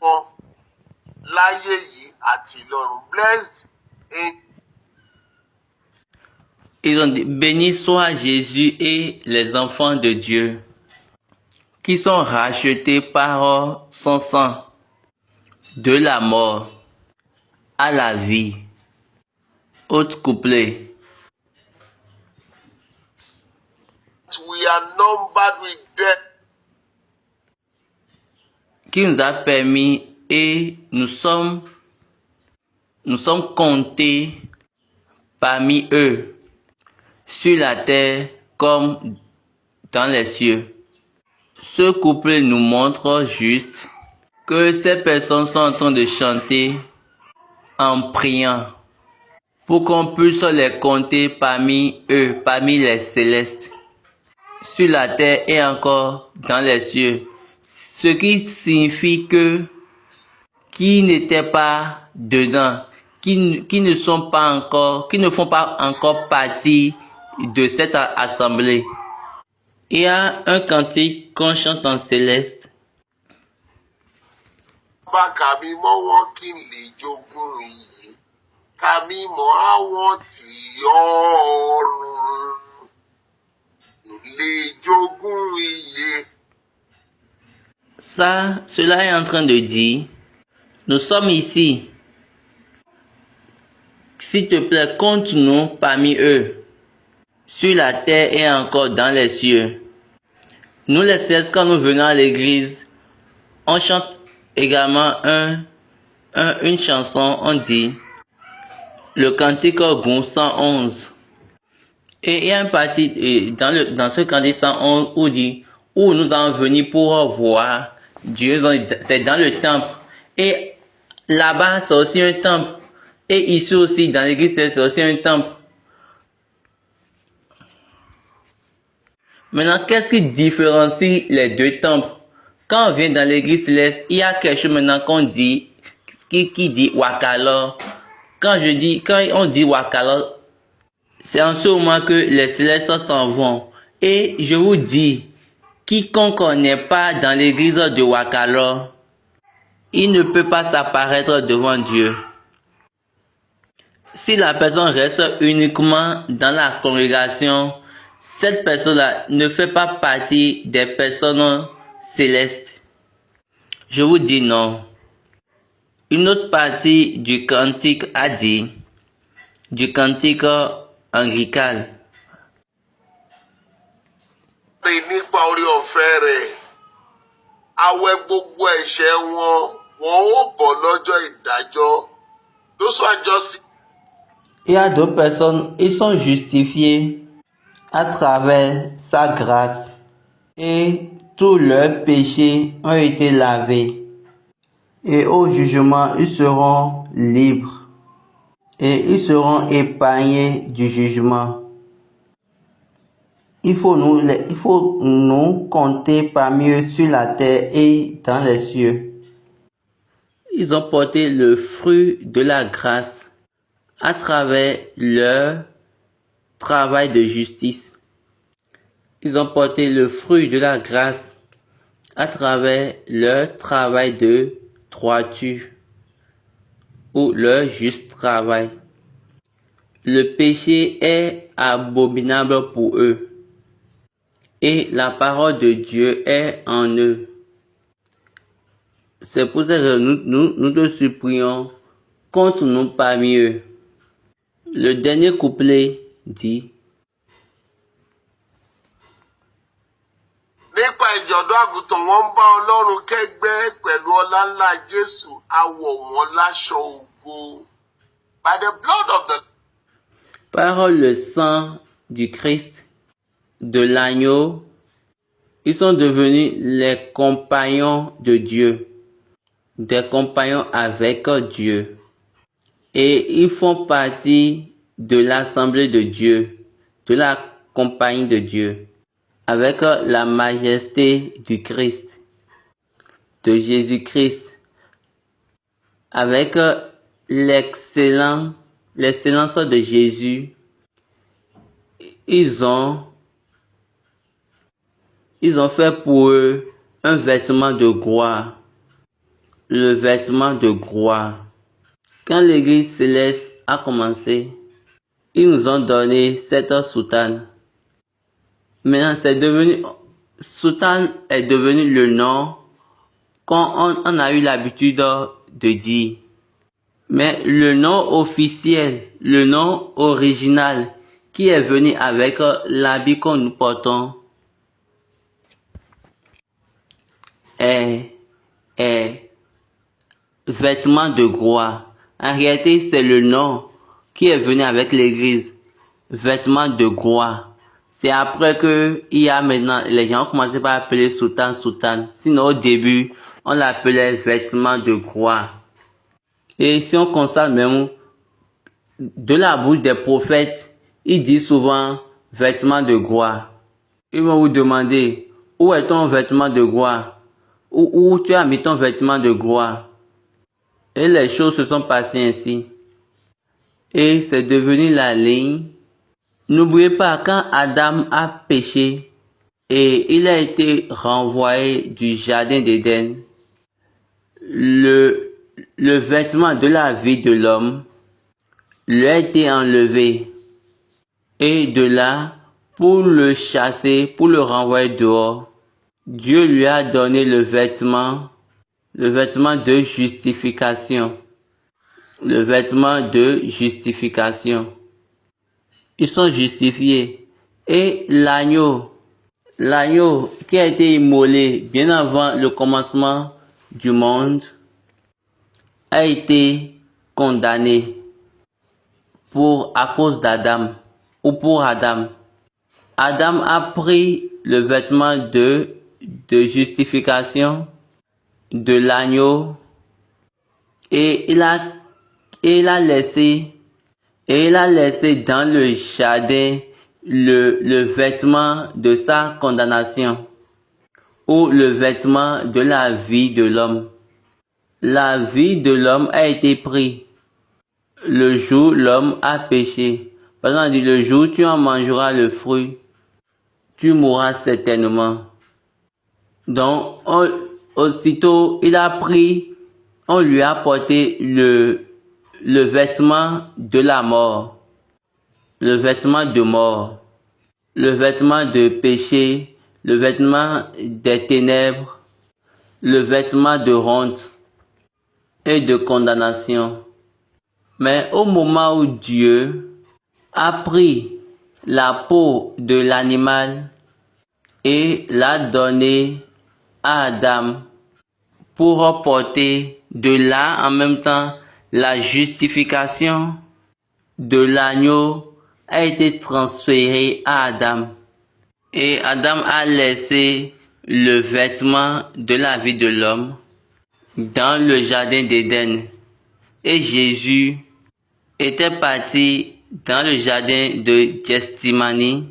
Wọn láyé yìí àti lọ́run. Blessed in. Ils ont dit, béni soit Jésus et les enfants de Dieu qui sont rachetés par son sang de la mort à la vie. Autre couplet. We are numbered with death. Qui nous a permis et nous sommes comptés parmi eux sur la terre comme dans les cieux. Ce couplet nous montre juste que ces personnes sont en train de chanter en priant pour qu'on puisse les compter parmi eux, parmi les célestes, sur la terre et encore dans les cieux. Ce qui signifie que qui n'était pas dedans, qui ne font pas encore partie de cette assemblée. Il y a un cantique qu'on chante en céleste. Ça, cela est en train de dire, nous sommes ici. S'il te plaît, compte-nous parmi eux, sur la terre et encore dans les cieux. Nous les célestes, quand nous venons à l'église, on chante également une chanson, on dit le cantique Goum 111. Et il y a une partie dans ce cantique 111 où nous allons venir pour voir Dieu, c'est dans le temple. Et là-bas, c'est aussi un temple. Et ici aussi, dans l'église, c'est aussi un temple. Maintenant, qu'est-ce qui différencie les deux temples? Quand on vient dans l'église céleste, il y a quelque chose maintenant qu'on dit, qui dit Wakalo. Quand on dit Wakalo, c'est en ce moment que les célestes s'en vont. Et je vous dis, quiconque n'est pas dans l'église de Wakalo, il ne peut pas s'apparaître devant Dieu. Si la personne reste uniquement dans la congrégation, cette personne-là ne fait pas partie des personnes célestes. Je vous dis non. Une autre partie du cantique a dit, du cantique anglican. Il y a d'autres personnes, ils sont justifiés à travers sa grâce et tous leurs péchés ont été lavés. Et au jugement, ils seront libres et ils seront épargnés du jugement. Il faut nous compter parmi eux sur la terre et dans les cieux. Ils ont porté le fruit de la grâce à travers leur travail de justice. Ils ont porté le fruit de la grâce à travers leur travail de droiture ou leur juste travail. Le péché est abominable pour eux et la parole de Dieu est en eux. C'est pour ça que nous te supplions, compte-nous parmi eux. Le dernier couplet dit, par le sang du Christ, de l'agneau, ils sont devenus les compagnons de Dieu, des compagnons avec Dieu. Et ils font partie de l'assemblée de Dieu, de la compagnie de Dieu, avec la majesté du Christ, de Jésus-Christ, avec l'excellence de Jésus. Ils ont fait pour eux un vêtement de gloire, le vêtement de gloire. Quand l'église céleste a commencé, ils nous ont donné cette soutane. Maintenant, soutane est devenu le nom qu'on a eu l'habitude de dire. Mais le nom officiel, le nom original qui est venu avec l'habit que nous portons est vêtement de gloire. En réalité, c'est le nom qui est venu avec l'église, vêtement de gloire. C'est après que maintenant, les gens ont commencé par appeler soutane. Sinon, au début, on l'appelait vêtement de gloire. Et si on constate même de la bouche des prophètes, ils disent souvent vêtement de gloire. Ils vont vous demander, où est ton vêtement de gloire? Où tu as mis ton vêtement de gloire? Et les choses se sont passées ainsi. et c'est devenu la ligne. N'oubliez pas, quand Adam a péché et il a été renvoyé du jardin d'Éden, le vêtement de la vie de l'homme lui a été enlevé. Et de là, pour le chasser, pour le renvoyer dehors, Dieu lui a donné le vêtement de justification. Le vêtement de justification. Ils sont justifiés. Et l'agneau qui a été immolé bien avant le commencement du monde, a été condamné à cause d'Adam ou pour Adam. Adam a pris le vêtement de justification de l'agneau et il a laissé dans le jardin le vêtement de sa condamnation ou le vêtement de la vie de l'homme. La vie de l'homme a été prise le jour où l'homme a péché. Par exemple, on dit le jour où tu en mangeras le fruit, tu mourras certainement. Donc, aussitôt, on lui a porté le vêtement de la mort, le vêtement de mort, le vêtement de péché, le vêtement des ténèbres, le vêtement de honte et de condamnation. Mais au moment où Dieu a pris la peau de l'animal et l'a donnée à Adam pour porter de là en même temps la justification de l'agneau a été transférée à Adam. Et Adam a laissé le vêtement de la vie de l'homme dans le jardin d'Éden. Et Jésus était parti dans le jardin de Gethsémani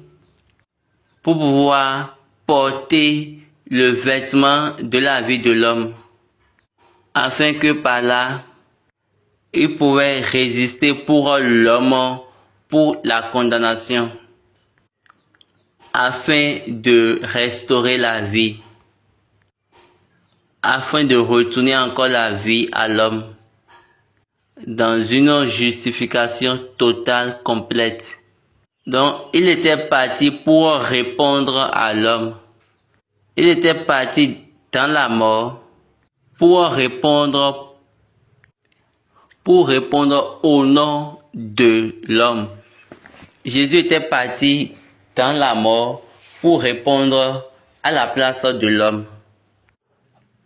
pour pouvoir porter le vêtement de la vie de l'homme, afin que par là, il pouvait résister pour l'homme, pour la condamnation, afin de restaurer la vie, afin de retourner encore la vie à l'homme, dans une justification totale, complète. Donc, il était parti pour répondre à l'homme. Il était parti dans la mort pour répondre au nom de l'homme. Jésus était parti dans la mort pour répondre à la place de l'homme.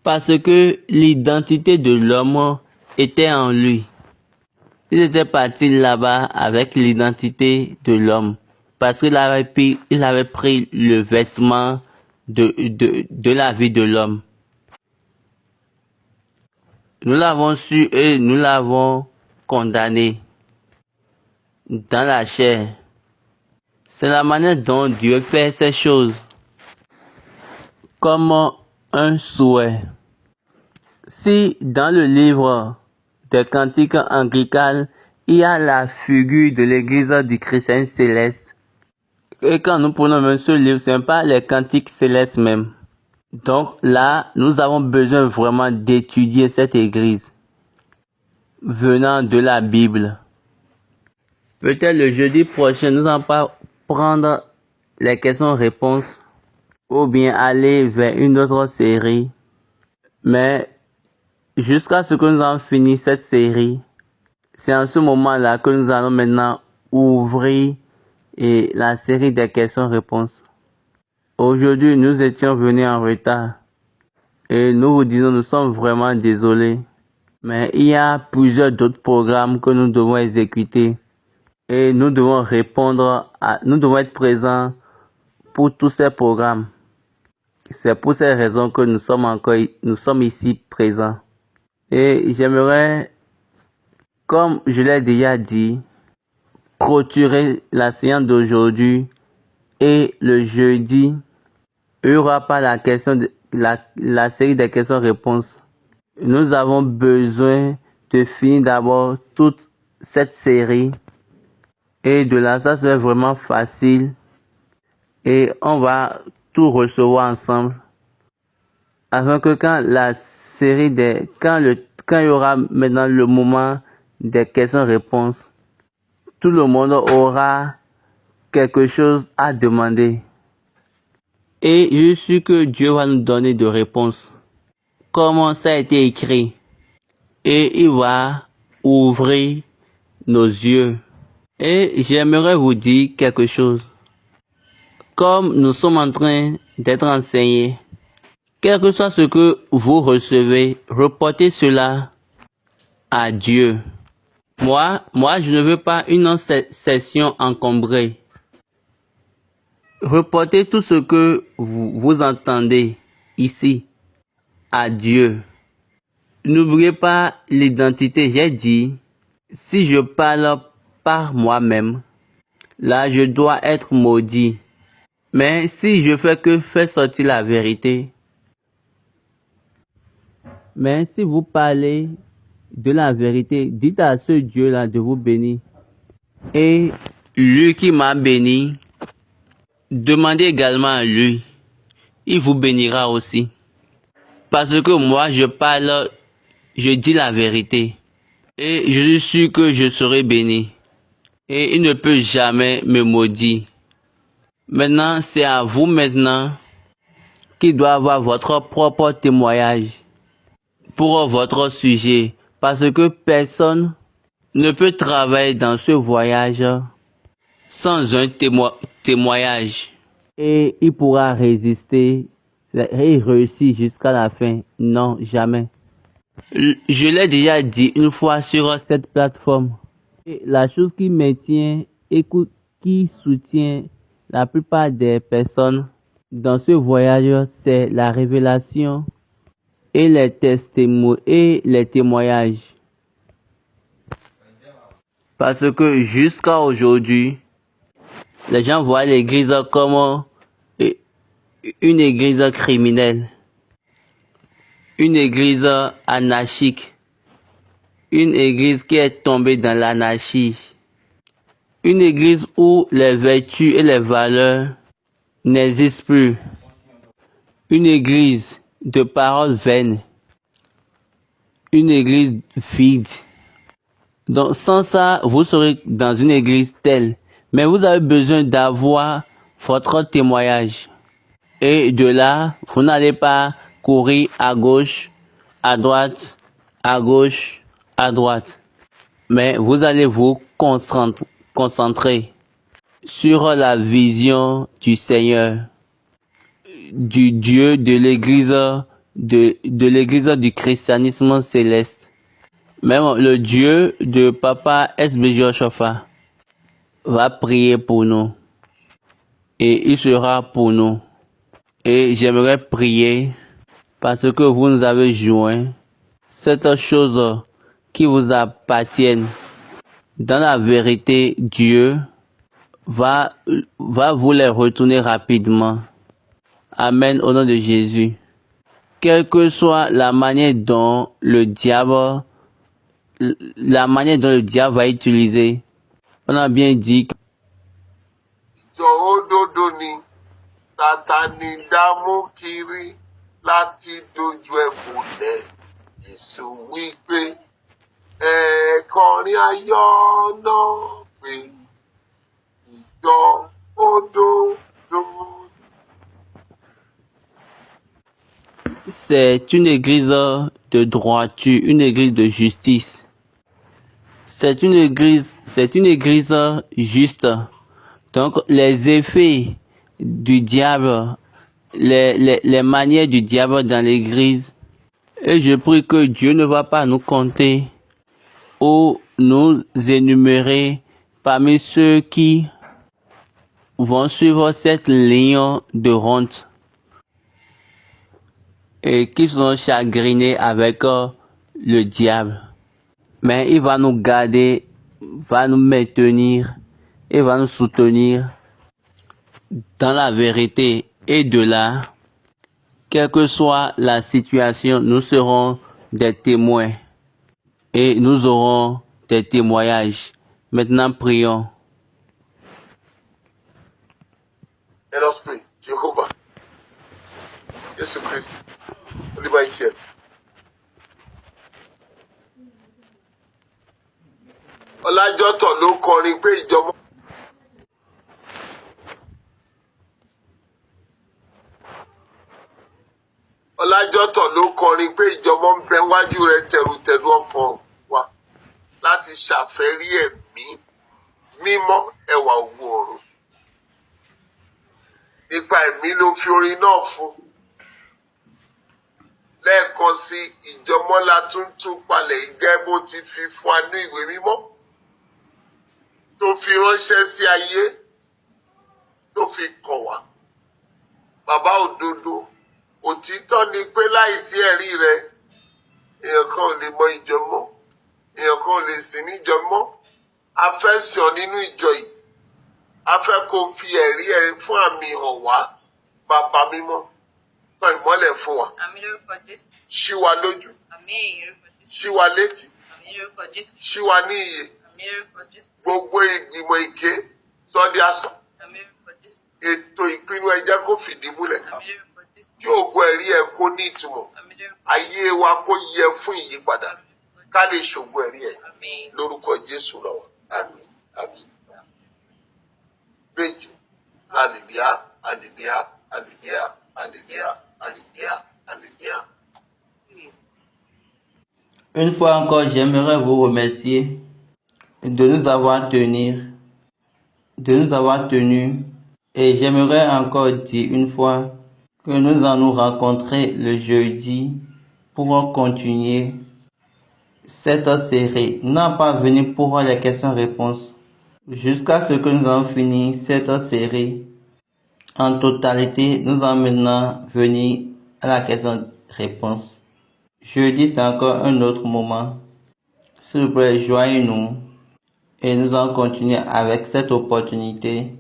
Parce que l'identité de l'homme était en lui. Il était parti là-bas avec l'identité de l'homme. Parce qu'il avait pris le vêtement de la vie de l'homme. Nous l'avons su et nous l'avons condamné dans la chair. C'est la manière dont Dieu fait ces choses. Comme un souhait. Si dans le livre des cantiques anglicales, il y a la figure de l'église du chrétien céleste. Et quand nous prenons même ce livre, ce n'est pas les cantiques célestes même. Donc là, nous avons besoin vraiment d'étudier cette église venant de la Bible. Peut-être le jeudi prochain, nous allons pas prendre les questions-réponses ou bien aller vers une autre série. Mais jusqu'à ce que nous ayons fini cette série, c'est en ce moment-là que nous allons maintenant ouvrir la série des questions-réponses. Aujourd'hui, nous étions venus en retard et nous vous disons, nous sommes vraiment désolés. Mais il y a plusieurs d'autres programmes que nous devons exécuter et nous devons nous devons être présents pour tous ces programmes. C'est pour ces raisons que nous sommes ici présents. Et j'aimerais, comme je l'ai déjà dit, clôturer la séance d'aujourd'hui et le jeudi, il n'y aura pas la série des questions-réponses. Nous avons besoin de finir d'abord toute cette série Et de là, ça serait vraiment facile. Et on va tout recevoir ensemble. Afin que quand quand il y aura maintenant le moment des questions-réponses, tout le monde aura quelque chose à demander. Et je suis sûr que Dieu va nous donner des réponses. Comment ça a été écrit. Et il va ouvrir nos yeux. Et j'aimerais vous dire quelque chose. Comme nous sommes en train d'être enseignés, quel que soit ce que vous recevez, reportez cela à Dieu. Moi, je ne veux pas une session encombrée. Reportez tout ce que vous entendez ici à Dieu. N'oubliez pas l'identité. J'ai dit, si je parle par moi-même, là je dois être maudit. Mais si je fais que faire sortir la vérité, mais si vous parlez de la vérité, dites à ce Dieu-là de vous bénir. Et lui qui m'a béni, demandez également à lui. Il vous bénira aussi. Parce que moi, je parle, je dis la vérité. Et je suis sûr que je serai béni. Et il ne peut jamais me maudire. Maintenant, c'est à vous maintenant qui doit avoir votre propre témoignage pour votre sujet. Parce que personne ne peut travailler dans ce voyage sans un témoignage. Et il pourra résister et réussir jusqu'à la fin. Non, jamais. Je l'ai déjà dit une fois sur cette plateforme. Et la chose qui maintient et qui soutient la plupart des personnes dans ce voyage, c'est la révélation et les témoignages. Parce que jusqu'à aujourd'hui, les gens voient l'église comme une église criminelle, une église anarchique, une église qui est tombée dans l'anarchie, une église où les vertus et les valeurs n'existent plus, une église de paroles vaines, une église vide. Donc sans ça, vous serez dans une église telle, mais vous avez besoin d'avoir votre témoignage. Et de là, vous n'allez pas courir à gauche, à droite, à gauche, à droite. Mais vous allez vous concentrer sur la vision du Seigneur, du Dieu de l'église, de l'église du christianisme céleste. Même le Dieu de Papa S.B. Joshua va prier pour nous. Et il sera pour nous. Et j'aimerais prier parce que vous nous avez joint cette chose qui vous appartiennent. Dans la vérité, Dieu va vous les retourner rapidement. Amen au nom de Jésus. Quelle que soit la manière dont le diable va utiliser, on a bien dit que Sátánì dámú kiri láti dojú ẹ̀ bolẹ̀. Jésù wípé kọrin ayọ̀ náà pé ìjọ òdodo. c'est une église de droiture, une église de justice. C'est une église juste. Donc les effets du diable, les manières du diable dans l'église. Et je prie que Dieu ne va pas nous compter ou nous énumérer parmi ceux qui vont suivre cette ligne de honte et qui sont chagrinés avec le diable. Mais il va nous garder, va nous maintenir et va nous soutenir dans la vérité. Et de là, quelle que soit la situation, nous serons des témoins et nous aurons des témoignages. Maintenant, prions. Let us pray. Jehovah, Jesus Christ, Holy Michael. Ọlájọ́tọ̀ ló kọrin pé ìjọba. Ọlájọ́tọ̀ ló kọrin pé ìjọba ń bẹ wájú rẹ tẹrutẹru ọkàn wa láti ṣàfẹ́rí ẹ̀mí mímọ́ ẹwà ògo ọ̀run. Nípa ẹ̀mí ló fi orin náà fún. Lẹ́ẹ̀kan sí ìjọmọ́lá tún palẹ̀ ìgẹ́ bó ti fi fún wa ní ìwé mímọ́ tó fi ránṣẹ́ sí ayé tó fi kọ̀ wá. Bàbá òdodo, òtítọ́ ni pé láìsí ẹ̀rí rẹ èèyàn kan ò lè mọ ìjọ mọ́, èèyàn kan ò lè sìn níjọ mọ́. A fẹ́ sìn ọ́ nínú ìjọ yìí, a fẹ́ kó fi ẹ̀rí ẹ fún àmì hàn wá. Bàbá mímọ́, tàn ìmọ́lẹ̀ fún wa. Ṣí wa lójú, ṣí wa létí, ṣí wa ní ìyè. Gbogbo ìgbìmọ̀ èké sọ́dí asán. Ètò ìpinnu ẹ jẹ́ kó fìdí múlẹ̀. Kí ògo ẹ̀rí ẹ kó ní ìtumọ̀. Ayé wa kó yẹ fún ìyípadà. Ká lè ṣògo ẹ̀rí ẹ. Lórúkọ Jésù lọ́wọ́. Àmín. Àmín. Méjì. Hallelujah. Hallelujah. Hallelujah. Hallelujah. Hallelujah. Hallelujah. Une fois encore, j'aimerais vous remercier de nous avoir tenus. Et j'aimerais encore dire une fois que nous allons rencontrer le jeudi pour continuer cette série. Nous n'allons pas venir pour les questions-réponses jusqu'à ce que nous allons finir cette série en totalité. Nous allons maintenant venir à la question-réponse. Jeudi, c'est encore un autre moment. S'il vous plaît, joignez-nous et nous allons continuer avec cette opportunité.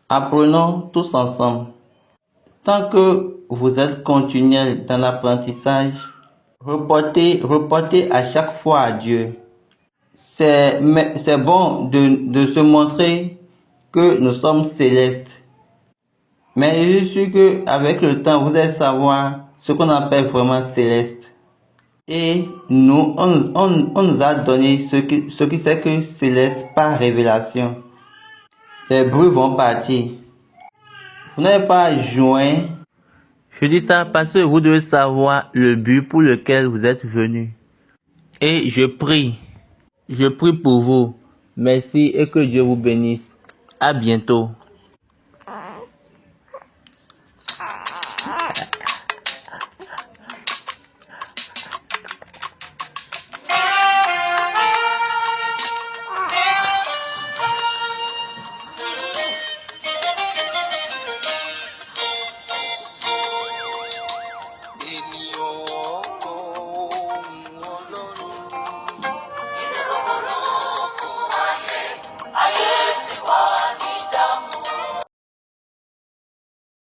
Apprenons tous ensemble. Tant que vous êtes continuel dans l'apprentissage, reportez à chaque fois à Dieu. C'est bon de se montrer que nous sommes célestes. Mais je suis sûr qu'avec le temps, vous allez savoir ce qu'on appelle vraiment céleste. Et nous, on nous a donné ce qui c'est que céleste par révélation. Les bruits vont partir. Vous n'avez pas joint. Je dis ça parce que vous devez savoir le but pour lequel vous êtes venu. Et je prie pour vous. Merci et que Dieu vous bénisse. À bientôt.